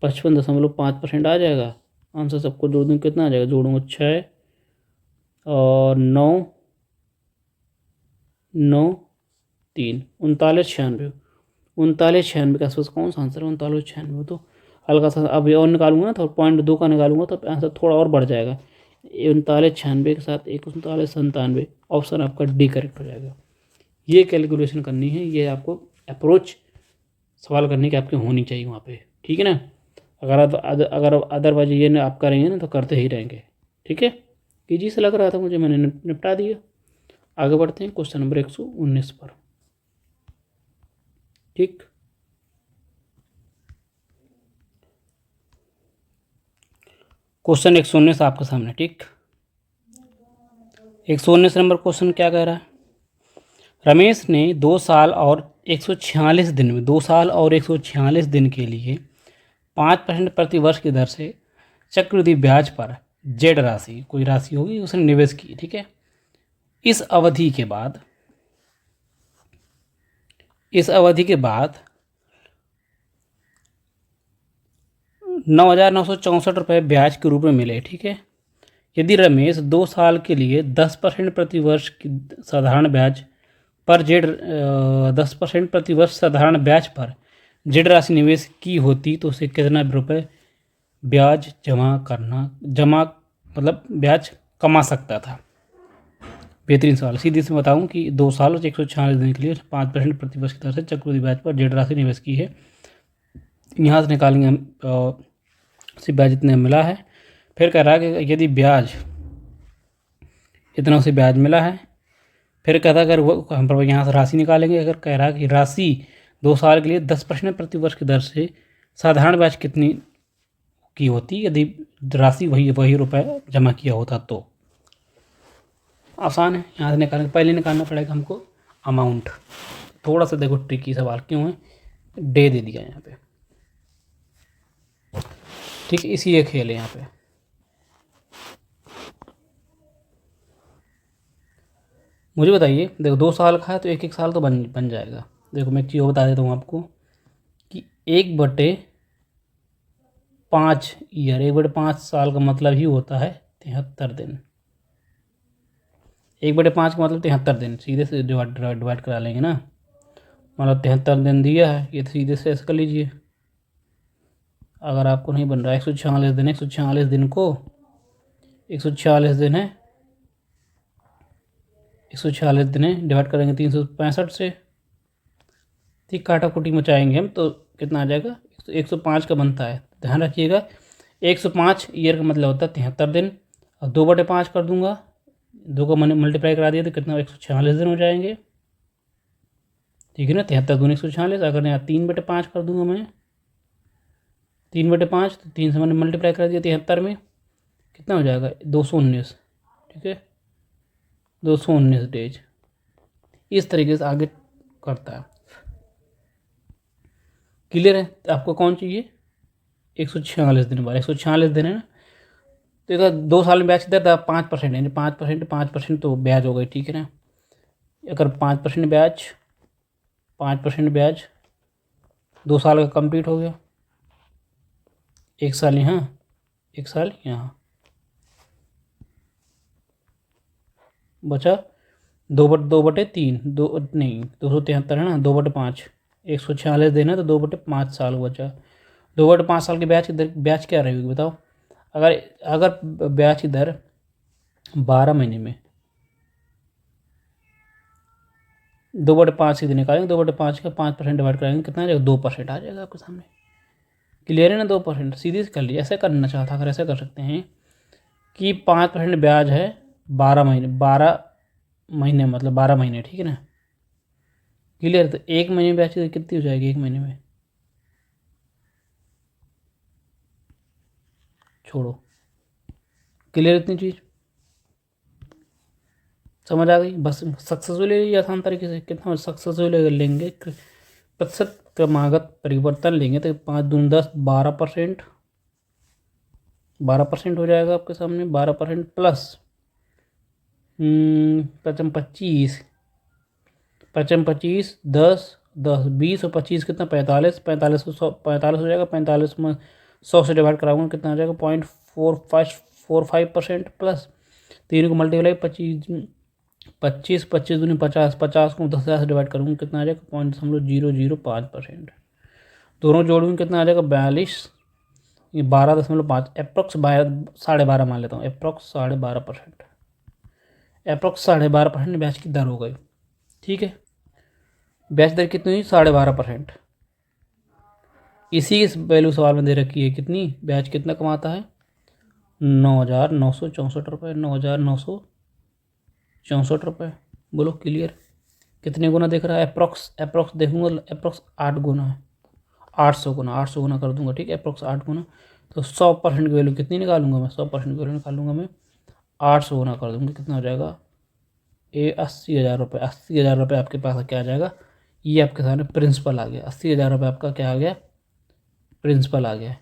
Speaker 1: 55.5% आ जाएगा आंसर। सबको जोड़ दूँगी कितना आ जाएगा, जोड़ूंगा 6 और 9 9 3 39 96 के आसपास कौन सा आंसर है, 39 96। तो हल्का सा अब और निकालूंगा ना, तो 0.2 का निकालूंगा तो आंसर थोड़ा और बढ़ जाएगा। 39 96 के साथ 39 97, ऑप्शन आपका डी करेक्ट हो जाएगा। ये कैलकुलेशन करनी है, ये आपको अप्रोच सवाल करने की आपकी होनी चाहिए वहाँ पे, ठीक है ना। अगर अदरवाइज ये आप करेंगे ना तो करते ही रहेंगे, ठीक है। ईजी से लग रहा था मुझे, मैंने निपटा दिया। आगे बढ़ते हैं क्वेश्चन नंबर 119 पर, ठीक। क्वेश्चन 119 आपके सामने, ठीक। 119 नंबर क्वेश्चन क्या कह रहा है, रमेश ने 2 साल और 146 दिन में 2 साल और 146 दिन के लिए 5% प्रति वर्ष की दर से चक्रवृद्धि ब्याज पर जेड राशि, कोई राशि होगी, उसने निवेश की, ठीक है। इस अवधि के बाद 9,964 रुपये ब्याज के रूप में मिले, ठीक है। यदि रमेश 2 साल के लिए 10% प्रति वर्ष की साधारण ब्याज पर जेड 10% प्रति वर्ष साधारण ब्याज पर जेड राशि निवेश की होती तो उसे कितना रुपये ब्याज जमा मतलब ब्याज कमा सकता था। बेहतरीन सवाल। सीधे से बताऊं कि 2 साल और 146 दिन के लिए 5% प्रति वर्ष की दर से चक्रवृद्धि ब्याज पर जेड राशि निवेश की है। यहाँ से निकालेंगे हम उसे ब्याज इतना मिला है। फिर कह रहा है कि यदि ब्याज इतना उसे ब्याज मिला है, फिर कहता है अगर वो हम पर यहाँ से राशि निकालेंगे। अगर कह रहा है कि राशि 2 साल के लिए 10% प्रति वर्ष की दर से साधारण ब्याज कितनी की होती यदि राशि वही रुपए जमा किया होता तो। आसान है, यहाँ से निकालने पहले निकालना पड़ेगा हमको अमाउंट। थोड़ा सा देखो ट्रिकी सवाल क्यों है, डे दे दिया यहाँ पे, ठीक। इसी ये खेल है यहाँ पे। मुझे बताइए, देखो 2 साल का है तो 1 साल तो बन जाएगा। देखो मैं एक चीज़ बता देता हूँ आपको कि 1/5 ईयर, 1/5 साल का मतलब ही होता है 73 दिन। 1/5 का मतलब 73 दिन, सीधे से डिवाइड करा लेंगे ना, मतलब 73 दिन दिया है, ये सीधे से ऐसे कर लीजिए। अगर आपको नहीं बन रहा 146 दिन, 146 दिन को 146 दिन है, 146 दिन है, डिवाइड करेंगे 365 से, ठीक। काटा कुटी मचाएंगे हम तो कितना आ जाएगा, 105 का बनता है। ध्यान रखिएगा 105 ईयर का मतलब होता है 73 दिन, और 2/5 कर दूंगा, 2 को मैंने मल्टीप्लाई करा दिया तो कितना 146 दिन हो जाएंगे, ठीक है ना। 73 दूनी 146। अगर यहाँ 3/5 कर दूंगा मैं, 3/5 तो 3 से मैंने मल्टीप्लाई कर दिया 73 में, कितना हो जाएगा 219, ठीक है, 219 डेज। इस तरीके से आगे करता है। क्लियर है। आपको कौन चाहिए, 146 दिन बाद, 146 दिन है ना, तो इधर 2 साल में ब्याज कितना था 5%, यानी 5% तो ब्याज हो गई, ठीक है ना। अगर 5% ब्याज 2 साल का कंप्लीट हो गया, 1 साल यहाँ 1 साल यहाँ, बचा 2/3, 273 है ना, 2/5, 146 दिन है तो 2/5 साल बचा। 2/5 साल के ब्याज क्या रहेगी बताओ। अगर अगर ब्याज की दर 12 महीने में 2/5 सीधे निकालेंगे, 2/5 का 5% डिवाइड कराएंगे, कितना आ जाएगा 2% आ जाएगा आपके सामने। क्लियर है ना, 2% सीधे से कर लिया। ऐसे करना चाहता अगर ऐसे कर सकते हैं कि 5% ब्याज है 12 महीने मतलब 12 महीने, ठीक है ना। क्लियर। तो एक महीने में ब्याज की दर कितनी हो जाएगी, एक महीने में छोड़ो। क्लियर इतनी चीज़ समझ आ गई। बस सक्सेसफुली आसान तरीके से कितना सक्सेसफुली लेंगे, प्रतिशत क्रमागत परिवर्तन लेंगे तो 5 दूनी 10, 12%, 12% हो जाएगा आपके सामने। 12% प्लस 25, 25, 10, 10, 20 और 25 कितना 45, 45 को 100, 45 हो जाएगा। 45 में 100 से डिवाइड कराऊंगा, कितना आ जाएगा 0.45% प्लस 3 को मल्टीप्लाई 25, 25, 25 दूनी 50, 50 को 10,000 से डिवाइड करूँगा, कितना आ जाएगा 0.005%। दोनों जोड़ूंगा कितना आ जाएगा 42, ये 12.5 अप्रोक्स 12.5 मान लेता हूँ, अप्रोक्स 12.5%, अप्रोक्स 12.5% ब्याज की दर हो गई। ठीक है, ब्याज दर कितनी हुई 12.5%। इसी इस वैल्यू सवाल में दे रखी है कितनी, ब्याज कितना कमाता है 9,964 रुपये, 9,964 रुपये। बोलो क्लियर। कितने गुना देख रहा है, अप्रोक्स देखूंगा, अप्रोक्स 8 गुना है, 800 गुना, 800 गुना कर दूंगा, ठीक है, अप्रोक्स 8 गुना। तो 100% की वैल्यू कितनी निकालूंगा मैं, 100% की वैल्यू निकालूंगा मैं 800 गुना कर दूंगा, कितना हो जाएगा ये 80,000 रुपये। 80,000 रुपये आपके पास क्या आ जाएगा, ये आपके सामने प्रिंसिपल आ गया। 80,000 रुपये आपका क्या आ गया, प्रिंसिपल आ गया।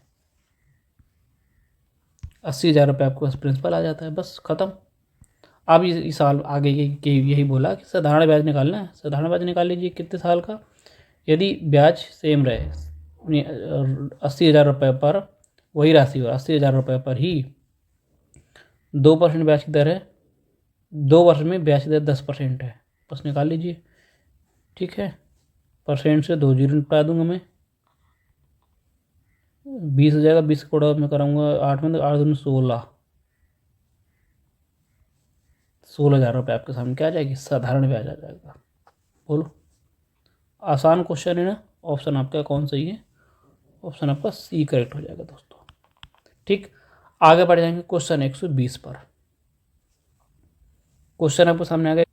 Speaker 1: 80,000 रुपये आपके पास प्रिंसिपल आ जाता है, बस ख़त्म। अब इस साल आगे यही बोला कि साधारण ब्याज निकालना है। साधारण ब्याज निकाल लीजिए कितने साल का, यदि ब्याज सेम रहे 80,000 रुपये पर वही राशि हो, 80,000 रुपये पर ही 2% ब्याज की दर है, 2 वर्ष में ब्याज की दर 10% है, बस निकाल लीजिए। ठीक है, परसेंट से 2 जीरो निपटा दूंगा मैं, 20 हो जाएगा। 20 कोड़ा मैं कराऊंगा 8 में, तो 8 दूनी 16, 16,000 रुपये आपके सामने क्या आ जाएगी, साधारण ब्याज आ जाएगा। बोलो, आसान क्वेश्चन है ना। ऑप्शन आपका कौन सही है, ऑप्शन आपका सी करेक्ट हो जाएगा दोस्तों। ठीक, आगे बढ़ जाएंगे क्वेश्चन 120 पर। क्वेश्चन आपके सामने आ गया,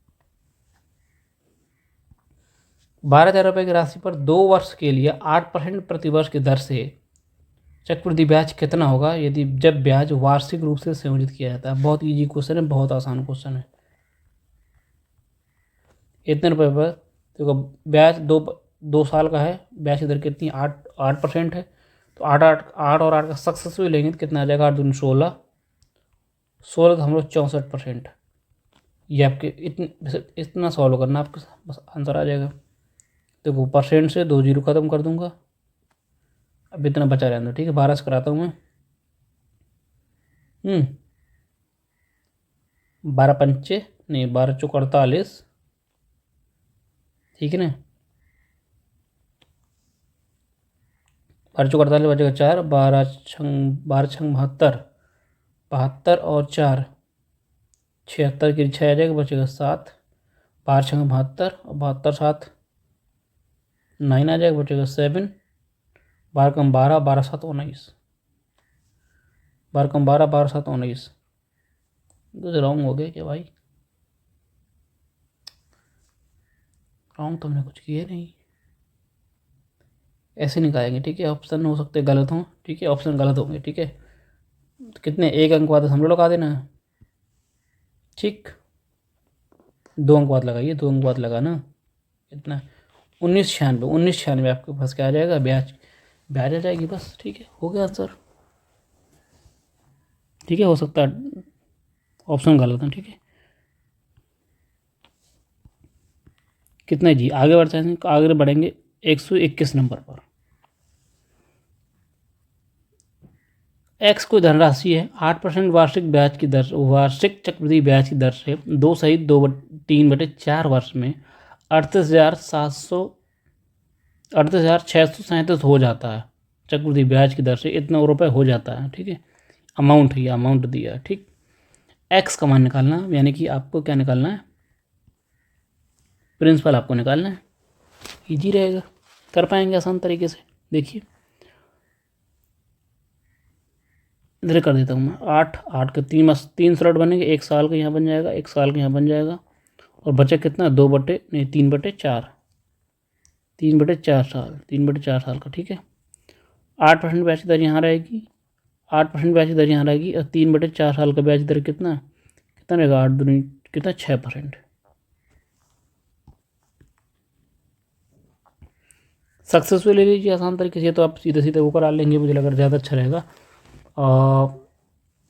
Speaker 1: 12,000 रुपये की राशि पर 2 वर्ष के लिए 8% प्रतिवर्ष की दर से चक्रवृद्धि ब्याज कितना होगा यदि जब ब्याज वार्षिक रूप से संयोजित किया जाता है। बहुत इजी क्वेश्चन है, बहुत आसान क्वेश्चन है। इतने रुपये पर देखो, ब्याज 2 साल का है, ब्याज की दर कितनी 8% है। तो 8 और 8 का सक्सेसफुल लेंगे तो कितना आ जाएगा, 8 दूनी 16, 16 तो हम लोग 64%। ये आपके इतना सॉल्व करना आपके बस आंसर आ जाएगा। देखो परसेंट से 2 जीरो खत्म कर दूंगा, अब इतना बचा रहने दो। ठीक है, 12 से कराता हूँ मैं। 12 पंचे नहीं, 12 चौक 48, ठीक है ना, 12 चौक 48 बचेगा 4, 12 छंग 72, 72 और 4 76 की 6 आ जाएगा, बचेगा 7, 12 छंग 72 और 72 7 9 आ जाएगा, बचेगा 7, 12 कम 12, 12 7 19, 12 कम 12, 12 7 19। कुछ रॉन्ग हो गया क्या भाई, रॉन्ग तो हमने कुछ किया नहीं, ऐसे निकालेंगे। ठीक है, ऑप्शन हो सकते गलत हों, ठीक है, ऑप्शन गलत होंगे। ठीक है, तो कितने, 1 अंक बाद हम लोग लगा देना है। ठीक, 2 अंक बाद लगाइए, 2 अंक बाद लगाना, कितना 1996, 1996 आपके पास क्या आ जाएगा, ब्याज ब्याज आ जाएगी, बस। ठीक है, हो गया आंसर। ठीक है, हो सकता है ऑप्शन गलत है। ठीक है, कितना जी, आगे बढ़ते हैं, आगे बढ़ेंगे 121 नंबर पर। एक्स कोई धनराशि है, 8% वार्षिक ब्याज की दर, वार्षिक चक्रवृद्धि ब्याज की दर से 2 सहित 3/4 वर्ष में 38,637 हो जाता है। चक्रवृद्धि ब्याज की दर से इतना रुपये हो जाता है। ठीक है, अमाउंट है, ये अमाउंट दिया है, ठीक। एक्स का मान निकालना, यानी कि आपको क्या निकालना है, प्रिंसिपल आपको निकालना है। ईजी रहेगा, कर पाएंगे आसान तरीके से। देखिए इधर कर देता हूँ मैं, 8 के 3 स्लॉट बनेंगे, 1 साल का यहाँ बन जाएगा, 1 साल का यहाँ बन जाएगा, और बचे कितना, 3/4, 3/4 साल, 3/4 साल का, ठीक है। 8% ब्याज दर यहाँ रहेगी, 8% ब्याज दर यहाँ रहेगी, और 3/4 साल का ब्याज दर कितना कितना रहेगा, 8 दूनी कितना, 6%। सक्सेसफुल ले लीजिए आसान तरीके से, तो आप सीधे सीधे वो करा लेंगे, मुझे लगा ज़्यादा अच्छा रहेगा।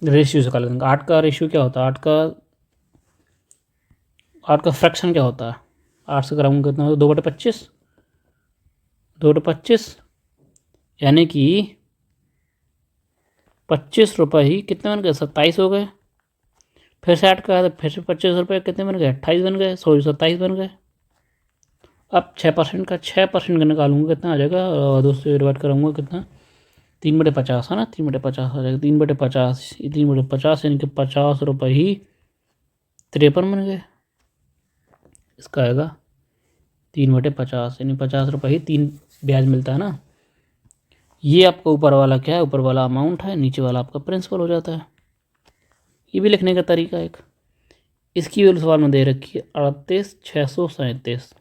Speaker 1: रेशियो से कर लेंगे। 8 का रेशियो क्या होता है, 8 का फ्रैक्शन क्या होता है, 8 से कराऊंगा कितना होता है, 2/25, 2/25, यानी कि 25 रुपये ही कितने बन गए, 27 हो गए। फिर से 8 का, फिर से 25 रुपये कितने बन गए, 28 बन गए, 27 बन गए। अब 6% का, 6% का निकालूंगा कितना आ जाएगा, 2 से डिवाइड कराऊंगा कितना, 3/50 है ना, 3/50 आ जाएगा, 3/50, 3/50 यानी कि 50 रुपये ही 53 बन गए। इसका आएगा 3/50, यानी 50 रुपये ही 3 ब्याज मिलता है ना। ये आपका ऊपर वाला क्या है, ऊपर वाला अमाउंट है, नीचे वाला आपका प्रिंसिपल हो जाता है। ये भी लिखने का तरीका एक, इसकी वैल्यू सवाल में दे रखी है 38,637,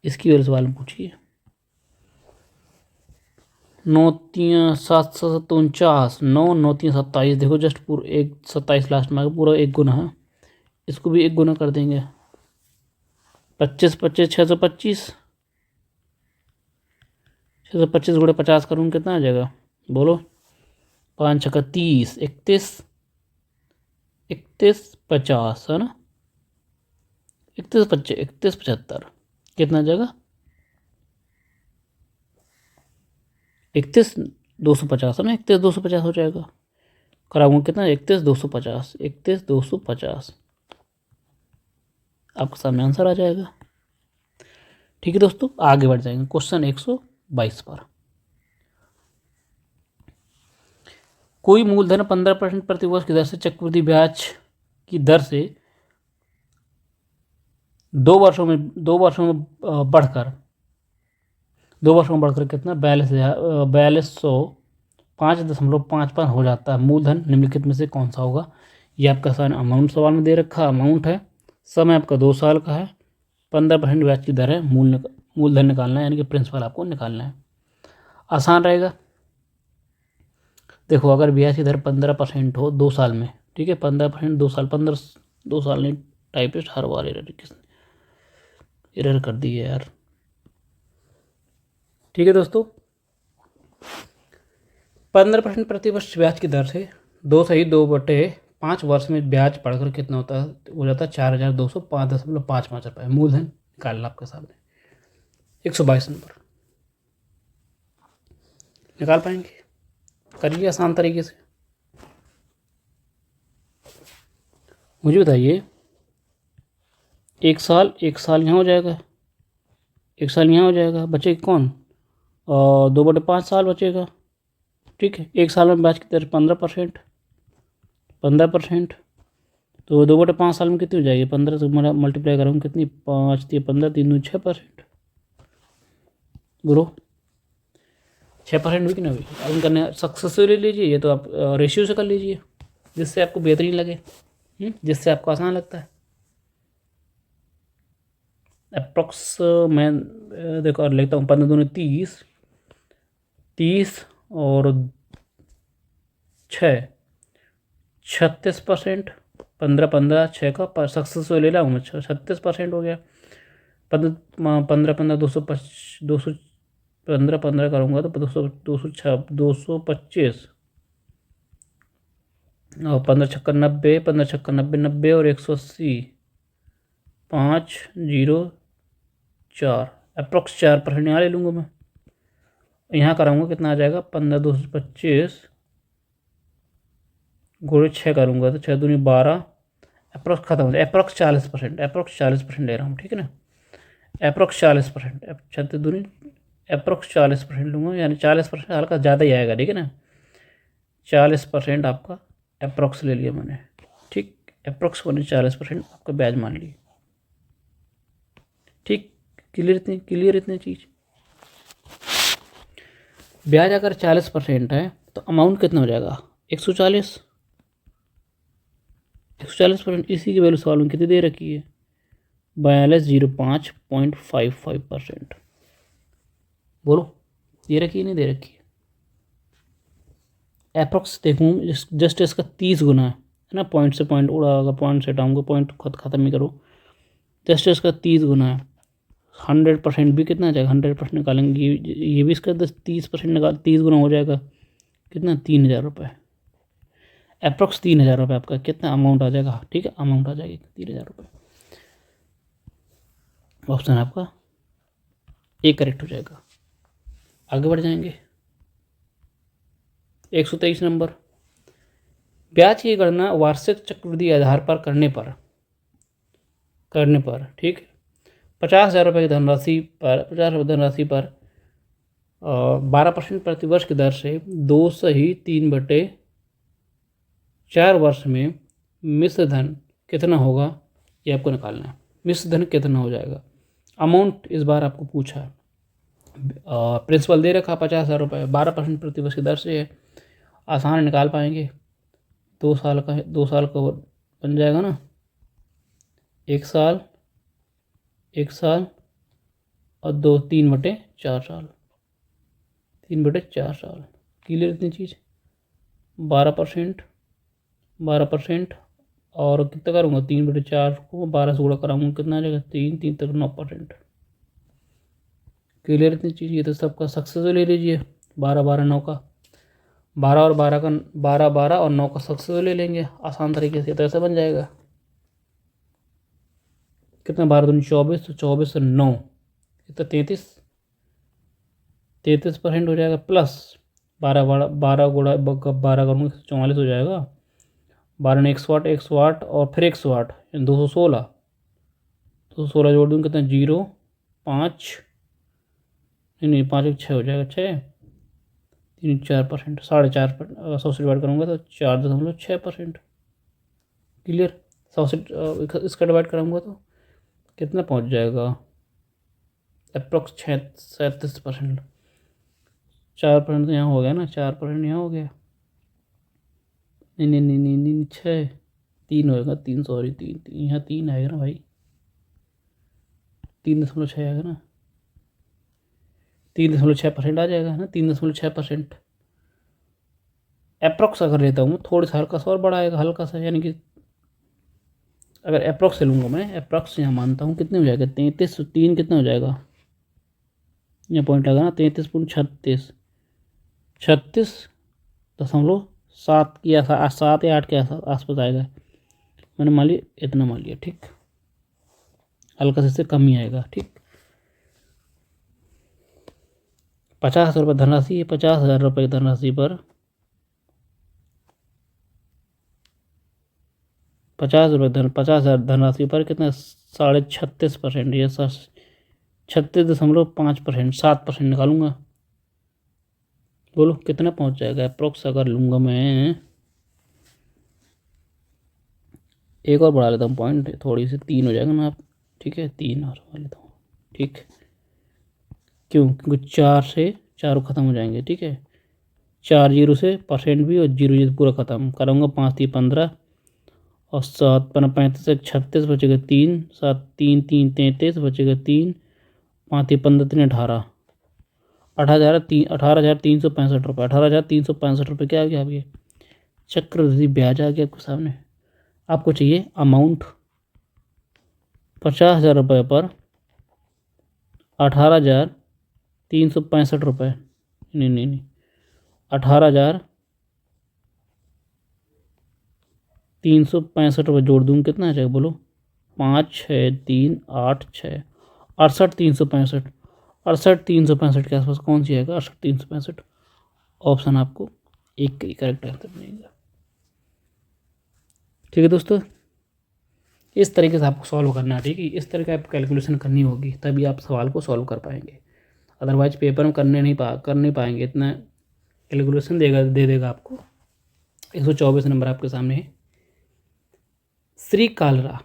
Speaker 1: इसकी वैल्यू सवाल में पूछिए। 9×3=749, 9×9=27, देखो जस्ट पूरा एक 27 लास्ट में आएगा, पूरा 1 गुना है, इसको भी 1 गुना कर देंगे। 25×25 625, 625 गुणे 50 करूँगा कितना आ जाएगा, बोलो, 5×6=30, 31 है ना, 31 75 कितना आ जाएगा, 31,250 है ना, 31,250 हो जाएगा। कराऊंगा कितना, 31,250, 31,250, आपके सामने आंसर आ जाएगा। ठीक है दोस्तों, आगे बढ़ जाएंगे क्वेश्चन 122 पर। कोई मूलधन 15% प्रतिवर्ष की दर से चक्रवृद्धि ब्याज की दर से 2 वर्षों में बढ़कर 2 वर्षों में बढ़कर कितना, 42,555 हो जाता है। मूलधन निम्नलिखित में से कौन सा होगा। ये आपका साइन अमाउंट सवाल में दे रखा, अमाउंट है, समय आपका 2 साल का है, 15% ब्याज की दर है, मूलधन निकालना है, यानी कि प्रिंसिपल आपको निकालना है। आसान रहेगा। देखो अगर ब्याज की दर 15% हो 2 साल में, ठीक है, 15% 2 साल, 2 साल नहीं, टाइपिस्ट हर बार एरर कर दी है यार। ठीक है दोस्तों, 15% प्रतिवर्ष ब्याज की दर से 2/5 वर्ष में ब्याज बढ़कर कितना होता है, हो जाता है 4,205.55 रुपये। मूलधन निकालना आपके सामने, 122 नंबर निकाल पाएंगे, करिए आसान तरीके से। मुझे बताइए, 1 साल यहाँ हो जाएगा, 1 साल यहाँ हो जाएगा, बचेगा कौन, 2/5 साल बचेगा, ठीक है। 1 साल में ब्याज की दर 15%, तो 2/5 साल में कितनी हो जाएगी, 15 से मल्टीप्लाई करूँगा कितनी, 5 3 15 3 दूनी 6%, बोलो 6% हुई कि ना हुई। अब करने सक्सेसफुल लीजिए, ये तो आप रेशियो से कर लीजिए, जिससे आपको बेहतरीन लगे, जिससे आपको आसान लगता है। अप्रोक्स मैं देखो और लिखता हूँ, 15 दूनी 30, 30 और 6 36%, 15 6 का सक्सेसफुल ले रहा हूँ मैं, 36% हो गया। 15 200 15 करूँगा तो 225, और 15×6 = 90, 15×6 = 90, 90 और 180, 504, अप्रोक्स 4% यहाँ ले लूँगा मैं, यहाँ कराऊँगा कितना आ जाएगा, 15×225 गुणे 6 करूँगा तो 6 दूनी 12, अप्रोक्स खत्म हो जाए, अप्रोक्स 40%, अप्रोक्स 40% ले रहा हूँ, ठीक है ना, अप्रोक्स 40%, 36 दूनी अप्रोक्स 40% लूँगा, यानी 40%, हल्का ज़्यादा ही आएगा, ठीक है ना। 40% आपका अप्रोक्स ले लिया मैंने, ठीक। अप्रोक्स मैंने 40% आपका ब्याज मान लिया, ठीक। क्लियर इतनी चीज़। ब्याज अगर 40% है तो अमाउंट कितना हो जाएगा? 140। 140%। इसी की वैल्यू सवाल में कितनी दे रखी है? 4205.55%। बोलो दे रखी है नहीं दे रखी है? अप्रोक्स देखूँ जस्ट इसका 30 गुना है ना, पॉइंट से पॉइंट उड़ा होगा, पॉइंट से हटाऊंगा, पॉइंट खुद ख़त्म ही करो। जस्ट इसका 30 गुना है। 100% भी कितना आ जाएगा? 100% निकालेंगे, ये भी इसका 30% निकाल, 30 गुना हो जाएगा कितना? 3000 रुपये। अप्रोक्स 3000 रुपये आपका कितना अमाउंट आ जाएगा? ठीक है, अमाउंट आ जाएगी 3000 रुपये। ऑप्शन आपका ए करेक्ट हो जाएगा। आगे बढ़ जाएंगे। 123 नंबर, ब्याज की गणना वार्षिक चक्रवृद्धि आधार पर करने पर ठीक है, 50,000 रुपये की धनराशि पर 50,000 धनराशि पर 12% प्रतिवर्ष की दर से 2/3/4 वर्ष में मिश्र धन कितना होगा, ये आपको निकालना है। मिश्र धन कितना हो जाएगा? अमाउंट इस बार आपको पूछा है, प्रिंसिपल दे रखा 50,000 रुपये, 12% प्रतिवर्ष की दर से है, आसान निकाल पाएंगे। 2 साल का है, 2 साल का बन जाएगा ना, 1 साल और 3/4 साल, 3/4 साल। क्लियर इतनी चीज़? 12% और कितना करूँगा? 3/4 को 12 से गुणा कराऊंगा, कितना आ जाएगा? 3 तक 9%। क्लियर इतनी चीज़? ये तो सबका सक्सेस ले लीजिए। 12 9 का 12 और 12 का 12 और 9 का सक्सेस ले लेंगे आसान तरीके से, तो ऐसा बन जाएगा कितना? 12 दूनी 24, तो 24 से 9 कितना? 33% हो जाएगा, प्लस 12 गुणा 12 करूँगा 44 हो जाएगा। 12 ने 108 और फिर 108 216 जोड़ दूँ कितना? 0 5 नहीं 5 6 हो जाएगा, 6 3 4%, 4.5%। 100 से डिवाइड करूँगा तो 4.6%। क्लियर? 100 से इसका डिवाइड कराऊँगा तो कितना पहुँच जाएगा? अप्रोक्स 37%। 4% तो यहाँ हो गया ना, 4% यहाँ हो गया। नहीं 6 3 होएगा, 3 सॉरी 3 यहाँ 3 आएगा ना भाई, 3.6 आएगा ना, 3.6% आ जाएगा ना, 3.6%। अप्रोक्स अगर लेता हूँ थोड़ा सा हल्का सा और बड़ा आएगा, हल्का सा, यानी कि अगर अप्रोक्स से लूँगा मैं, अप्रोक्स यहाँ मानता हूँ कितने हो जाएगा? 33 3 कितना हो जाएगा? यहाँ पॉइंट लगा ना, 33.36 36.7 या 7 या 8 के आसपास आएगा। मैंने मान लिया इतना, मान लिया, ठीक। हल्का से कम ही आएगा, ठीक। 50,000 रुपये धनराशि है, 50,000 रुपये की धनराशि पर 50,000 धनराशि पर कितना? 36.5%, या 36.5%, 7% निकालूंगा। बोलो कितना पहुंच जाएगा अप्रोक्स अगर लूँगा मैं? एक और बढ़ा लेता हूँ पॉइंट, थोड़ी सी 3 हो जाएगा ना आप, ठीक है, 3 और बढ़ा लेता हूँ, ठीक। क्योंकि 4 से 4 ख़त्म हो जाएंगे, ठीक है। 4 0 से परसेंट भी और 0 पूरा ख़त्म करूँगा। 5 3 15 और 7 35 से 36 बचेगा 3, 7 3 3 33 बचेगा 3, 5 3 15 3 18 18,365 रुपये। 18,365 रुपये क्या आ गया? आपके चक्रवृद्धि ब्याज आ गया आपके सामने। आपको चाहिए अमाउंट 50,000 रुपये पर 18,365 रुपये, नहीं 18,365 रुपये जोड़ दूँ कितना आ जाएगा? बोलो 5 6 3 8 6 68,365, 68,365 के आसपास कौन सी आएगा? 68,365। ऑप्शन आपको एक करेक्ट आंसर मिलेगा। ठीक है दोस्तों, इस तरीके से आपको सॉल्व करना है, ठीक है। इस तरह की आप कैलकुलेशन करनी होगी, तभी आप सवाल को सॉल्व कर पाएंगे। अदरवाइज पेपर में कर नहीं पाएंगे, इतना कैलकुलेशन दे देगा आपको, 124 नंबर आपके सामने है। श्री कालरा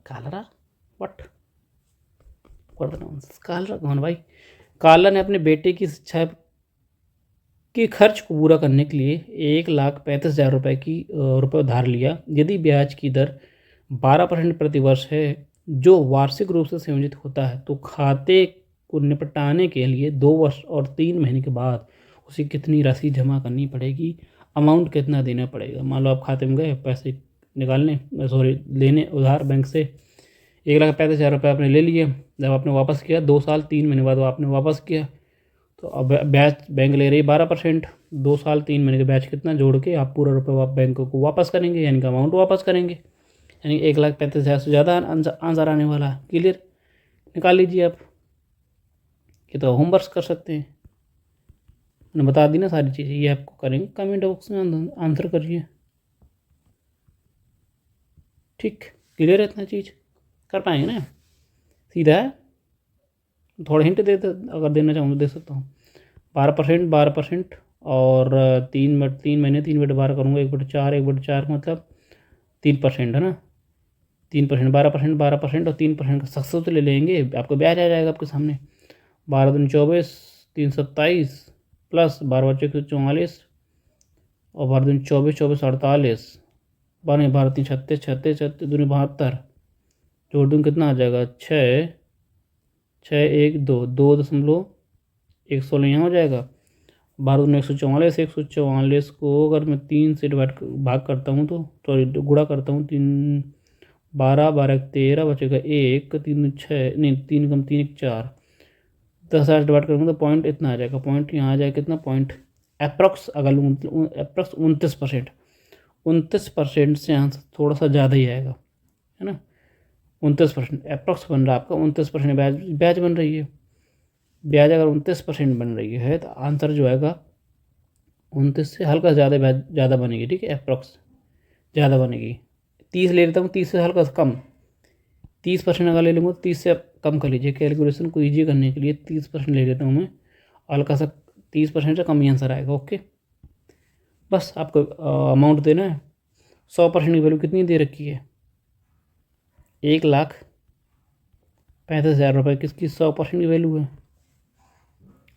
Speaker 1: कालरा व्हाट कालरा कौन भाई? कालरा ने अपने बेटे की शिक्षा के खर्च को पूरा करने के लिए 1,35,000 रुपये उधार लिया। यदि ब्याज की दर 12% प्रति वर्ष है जो वार्षिक रूप से संयोजित होता है तो खाते को निपटाने के लिए 2 वर्ष और 3 महीने के बाद उसे कितनी राशि जमा करनी पड़ेगी, अमाउंट कितना देना पड़ेगा। मान लो आप खाते में गए पैसे निकालने लेने उधार बैंक से, 1,35,000 रुपये आपने ले लिए। जब आपने वापस किया 2 साल 3 महीने बाद आपने वापस किया तो अब ब्याज बैंक ले रही है 12%। 2 साल 3 महीने के ब्याज कितना जोड़ के आप पूरा रुपये आप बैंक को वापस करेंगे, यानी कि अमाउंट वापस करेंगे, यानी 1,35,000 से ज़्यादा आंसर आने वाला है। क्लियर? निकाल लीजिए आप, ये तो होमवर्क कर सकते हैं, मैंने बता दी ना सारी चीज़ें, ये आपको करेंगे कमेंट बॉक्स में आंसर करिए। ठीक, क्लियर है? इतना चीज़ कर पाएंगे ना? सीधा है, थोड़ा हिंट दे अगर देना चाहूँ तो दे सकता हूँ। 12% और 3 महीने 3/12 करूँगा, 1/4 1/4 मतलब 3% है ना। 3% 12% और 3% का सक्सेस ले लेंगे, आपको ब्याज आ जाएगा आपके सामने। 12 दूनी 24, 3 27 प्लस 12 बच्चे 144 और 12 दूनी 24 24 48, 12 12 3 36 36 36 दूनी 72, जोड़ दूँ कितना आ जाएगा 6 6 1 2 2.116 यहाँ हो जाएगा। 12 दूनी 144, 144 को अगर मैं 3 से भाग करता हूँ तो सॉरी गुणा करता हूँ, 3 12 12 13 बचेगा 1, 3 6 नहीं 3 कम 3 1 4, 10 से डिवाइड करूँगा तो पॉइंट इतना आ जाएगा। पॉइंट यहाँ आ जाएगा कितना, पॉइंट अप्रॉक्स अगर अप्रॉक्स 29%, 29% से यहाँ थोड़ा सा ज़्यादा ही आएगा, है ना। 29% अप्रॉक्स बन रहा है आपका, 29% ब्याज बन रही है। ब्याज अगर 29% बन रही है तो आंसर जो आएगा 29 से हल्का ज़्यादा ब्याज ज़्यादा बनेगी। ठीक है, अप्रॉक्स ज़्यादा बनेगी। 30 ले लेता हूँ, 30 से हल्का कम, 30% अगर ले लूँगा तो 30 से कम कर लीजिए, कैलकुलेशन को ईजी करने के लिए 30% ले लेता हूँ मैं, हल्का सा 30% से कम ही आंसर आएगा। ओके, बस आपको अमाउंट देना है। 100% की वैल्यू कितनी दे रखी है, 1,35,000 रुपये किसकी 100% की वैल्यू है।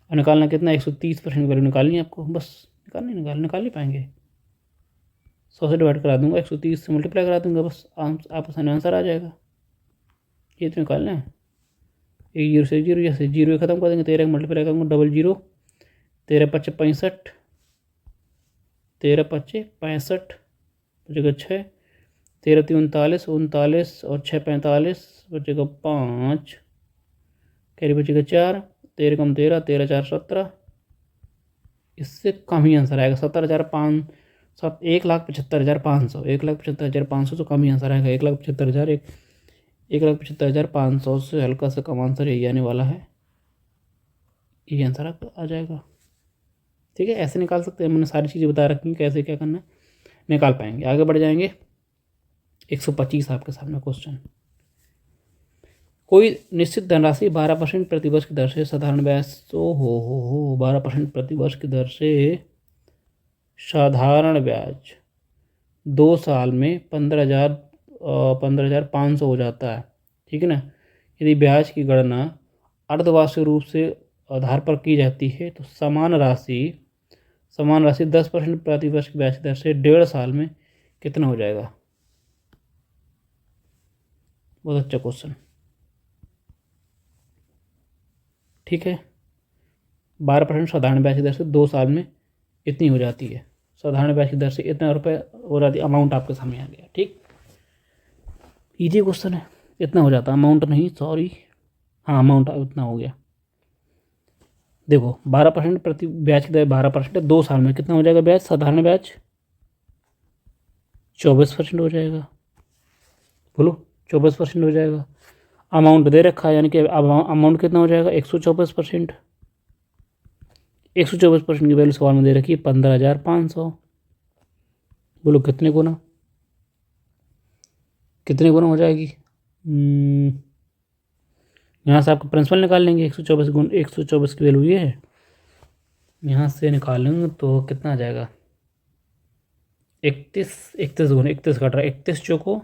Speaker 1: और निकालना कितना, 130% की वैल्यू निकालनी है आपको, बस निकाल नहीं पाएंगे। 100 से डिवाइड करा दूंगा, 130 से मल्टीप्लाई करा दूंगा, बस आपको सामने आंसर आ जाएगा। ये तो निकालना है, 1 0 से 0, जैसे 0 खत्म कर देंगे, 13 मल्टीप्लाई करूँगा, 0 13 5 65, 13 5 65 बचेगा 6, 13 3 39 39 और 6 45 बचेगा 5, कैरी बचेगा 4, 13 कम 13 13 4 17, इससे कम ही आंसर आएगा। 1,75,500 1,75,500 तो कम ही आंसर आएगा। 1,75,500 से हल्का सा कम आंसर यही आने वाला है, ये आंसर आ जाएगा। ठीक है, ऐसे निकाल सकते हैं, मैंने सारी चीज़ें बता रखी हैं कैसे क्या करना है, निकाल पाएंगे। आगे बढ़ जाएंगे। 125 आपके सामने क्वेश्चन, कोई निश्चित धनराशि 12% प्रतिवर्ष की दर से साधारण ब्याज तो हो 12% प्रतिवर्ष की दर से साधारण ब्याज 2 साल में 15,500 हो जाता है। ठीक है ना। यदि ब्याज की गणना अर्धवार्षिक रूप से आधार पर की जाती है तो समान राशि 10% प्रतिवर्ष की ब्याज दर से 1.5 साल में कितना हो जाएगा। बहुत अच्छा क्वेश्चन। ठीक है, 12% साधारण ब्याज की दर से 2 साल में इतनी हो जाती है, साधारण ब्याज की दर से इतना रुपये हो जाती है। अमाउंट आपके सामने आ गया। ठीक, इजी क्वेश्चन है, इतना हो जाता है, अमाउंट नहीं, सॉरी, हाँ अमाउंट उतना हो गया। देखो 12% प्रति ब्याज की दर 12% 2 साल में कितना हो जाएगा ब्याज, साधारण ब्याज 24% हो जाएगा। बोलो 24% हो जाएगा। अमाउंट दे रखा है, यानी कि अमाउंट कितना हो जाएगा 124%। 124% की वैल्यू सवाल में दे रखी है 15,500। बोलो कितने गुना हो जाएगी। यहाँ से आपको प्रिंसिपल निकाल लेंगे, 124 गुण 124 की वैल्यू ये है, यहाँ से निकालेंगे तो कितना आ जाएगा 31 गुना 31 कट रहा है, 31 चौको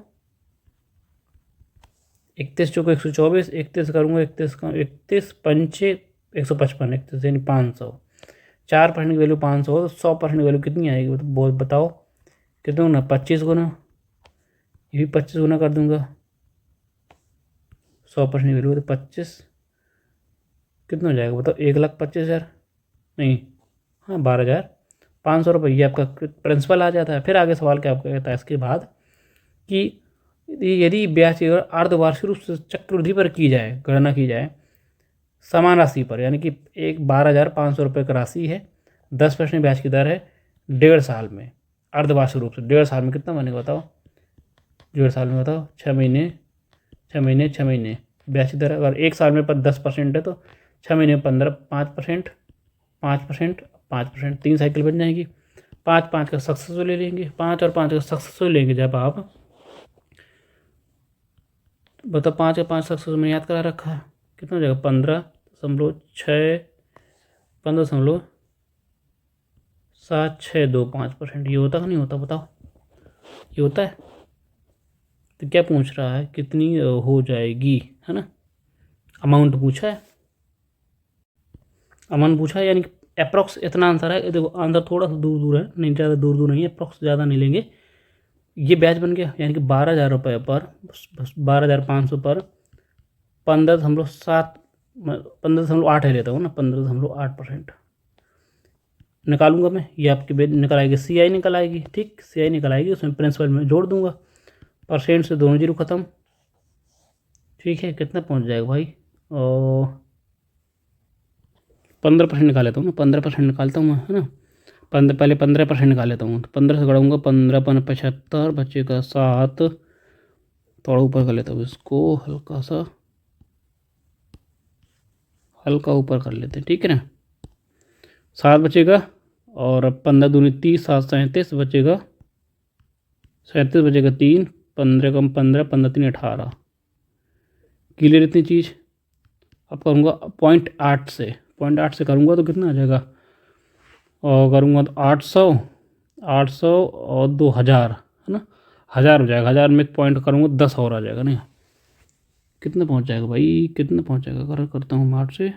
Speaker 1: 124, 31 करूँगा 31 का 31 पंचे 155, 31 यानी 500, 4% की वैल्यू 500 हो तो 100% की वैल्यू कितनी आएगी तो बहुत बताओ कितना गुना, 25 गुना, ये भी 25 गुना कर दूंगा, 100% की वैल्यू तो 25 कितना हो जाएगा बताओ, 1,25,000 नहीं, हाँ 12,500 ये आपका प्रिंसिपल आ जाता है। फिर आगे सवाल क्या आपका कहता है इसके बाद कि यदि ब्याज की अर्धवार्षिक रूप से चक्रवृद्धि पर की जाए, गणना की जाए समान राशि पर, यानी कि एक 12,500 रुपये का राशि है, 10% ब्याज की दर है, 1.5 साल में अर्धवार्षिक रूप से 1.5 साल में कितना बनेगा बताओ, 1.5 साल में बताओ, 6 महीने 6 महीने 6 महीने ब्याज की दर अगर 1 साल में पर 10% है तो 6 महीने में 15 5% 5% 5% 3 साइकिल बन जाएगी। 5 का सक्सेसफुल ले लेंगे, 5 और 5 का सक्सेसफुल लेंगे जब आप बताओ 5 का 5 सक्सेसफुल में याद करा रखा है कितना हो जाएगा, 15.6 15.762 ये होता कि नहीं होता बताओ, ये होता है। तो क्या पूछ रहा है कितनी हो जाएगी, है ना, अमाउंट पूछा है, अमाउंट पूछा है, यानी कि अप्रॉक्स इतना आंसर है। देखो आंसर थोड़ा सा दूर दूर है, नहीं ज़्यादा दूर दूर नहीं है, अप्रॉक्स ज़्यादा नहीं लेंगे। ये ब्याज बन गया यानी कि 12,000 रुपये पर 12,500 पर 15.8 लेता हूँ ना, 15.8% निकालूंगा मैं, ये आपकी ब्याज निकल आएगी, CI निकल आएगी, ठीक CI निकल आएगी, उसमें प्रिंसिपल में जोड़ दूंगा, परसेंट से दोनों जीरो ख़त्म, ठीक है कितना पहुँच जाएगा भाई, और 15% निकाल लेता हूँ ना, 15% निकालता हूँ मैं, है ना, पहले 15% निकाल लेता हूँ, तो 15 से गढ़ाऊँगा, 15×75 बचेगा 7, थोड़ा ऊपर कर लेता हूँ इसको, हल्का ऊपर कर लेते हैं, ठीक है ना, 7 बचेगा, और 15 दूनी 30, 7 37 बचेगा, 37 बचेगा 3, 15 कम 15, 15 3 18, क्लियर इतनी चीज़। अब करूँगा 0.8 से करूँगा तो कितना आ जाएगा, और करूँगा तो 800 और 2,000, है ना, 1,000 हो जाएगा, 1,000 में एक पॉइंट करूँगा 10 और आ जाएगा, नहीं कितना पहुँच जाएगा भाई, कितना पहुँच जाएगा, करता हूँ 8 से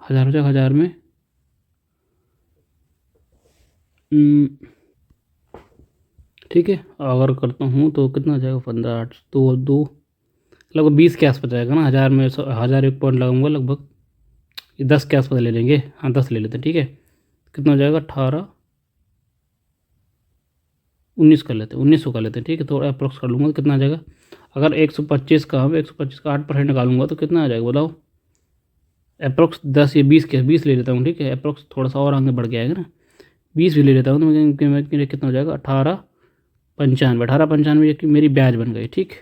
Speaker 1: 1,000 हो जाएगा, 1,000 में ठीक है, अगर करता हूँ तो कितना आ जाएगा, 15 8 2 लगभग 20 के आसपास जाएगा ना, 1,000 में 1,000 एक पॉइंट लगाऊंगा, लगभग ये 10 के आसपास ले लेंगे, हाँ 10 ले लेते हैं, ठीक है कितना हो जाएगा, 18 19 कर लेते हैं, 1900 कर लेते हैं, ठीक है थोड़ा अप्रोक्स कर लूँगा तो कितना आ जाएगा, अगर 125 का 8% निकालूंगा तो कितना आ जाएगा बताओ, अप्रोक्स 10 या 20 ले लेता हूँ, ठीक है अप्रोक्स थोड़ा सा और आगे बढ़ गया है ना, 20 भी ले लेता हूँ तो मैं कितना हो जाएगा, 1895 की मेरी ब्याज बन गई, ठीक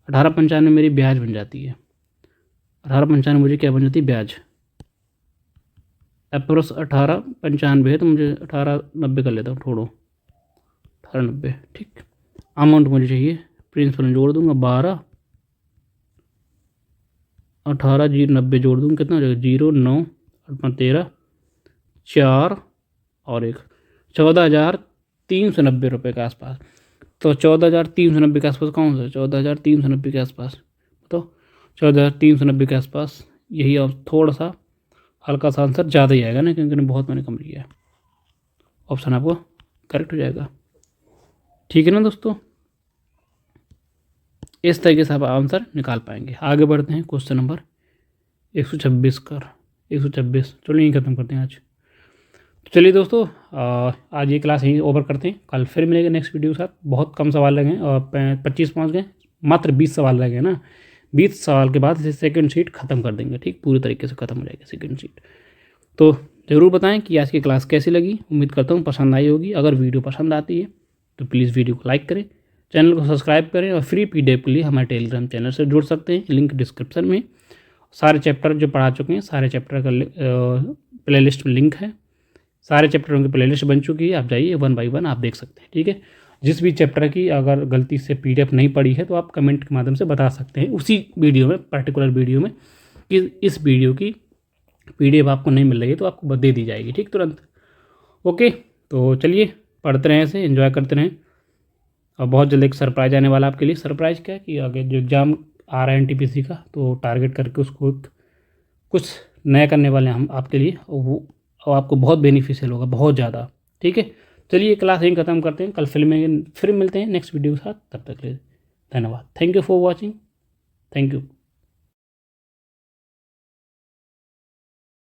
Speaker 1: 1895 मेरी ब्याज बन जाती है, 1895 मुझे क्या बन जाती है, ब्याज अप्रोक्स 1895 है तो मुझे 1890 कर लेता हूँ, छोड़ो 1890, ठीक अमाउंट मुझे चाहिए, प्रिंसिपल में जोड़ दूंगा 12, 18 0 90 जोड़ दूँगा कितना हो जाएगा, 0 9 8 13 4 और 1 14,390 रुपये के आसपास। तो 14,390 के आसपास कौन सा, 14,390 के आसपास तो 14,390 के आसपास, यही अब थोड़ा सा हल्का सा आंसर ज़्यादा ही आएगा ना, क्योंकि बहुत मैंने कम लिया है, ऑप्शन आपको करेक्ट हो जाएगा, ठीक है ना दोस्तों। इस तरीके से आप आंसर निकाल पाएंगे। आगे बढ़ते हैं क्वेश्चन नंबर 126 कर 126, चलो यहीं ख़त्म करते हैं आज। तो चलिए दोस्तों आज ये क्लास यहीं ओवर करते हैं, कल फिर मिलेंगे नेक्स्ट वीडियो के साथ। बहुत कम सवाल लगे और 25 पहुँच गए, मात्र 20 सवाल लगे ना, 20 सवाल के बाद इसे सेकंड शीट ख़त्म कर देंगे, ठीक पूरी तरीके से ख़त्म हो जाएगी सेकंड शीट। तो ज़रूर बताएं कि आज की क्लास कैसी लगी, उम्मीद करता हूँ पसंद आई होगी। अगर वीडियो पसंद आती है तो प्लीज़ वीडियो को लाइक करें, चैनल को सब्सक्राइब करें, और फ्री PDF के लिए हमारे टेलीग्राम चैनल से जुड़ सकते हैं, लिंक डिस्क्रिप्शन में। सारे चैप्टर जो पढ़ा चुके हैं, सारे चैप्टर का प्ले लिस्ट में लिंक है, सारे चैप्टरों की प्ले लिस्ट बन चुकी है, आप जाइए 1 बाय 1 आप देख सकते हैं, ठीक है। जिस भी चैप्टर की अगर गलती से PDF नहीं पड़ी है तो आप कमेंट के माध्यम से बता सकते हैं उसी वीडियो में, पर्टिकुलर वीडियो में, कि इस वीडियो की PDF आपको नहीं मिल रही है तो आपको दे दी जाएगी, ठीक तुरंत। ओके, तो चलिए पढ़ते रहें, इसे एंजॉय करते रहें, और बहुत जल्द एक सरप्राइज़ आने वाला है आपके लिए। सरप्राइज़ क्या है कि आगे जो एग्ज़ाम आ रहा है एनटीपीसी का, तो टारगेट करके उसको एक कुछ नया करने वाले हैं हम आपके लिए, और आपको बहुत बेनिफिशियल होगा, बहुत ज़्यादा। ठीक है, चलिए क्लास यहीं ख़त्म करते हैं, कल फिर मिलते हैं नेक्स्ट वीडियो के साथ। तब तक के लिए धन्यवाद। Thank you for watching. Thank you.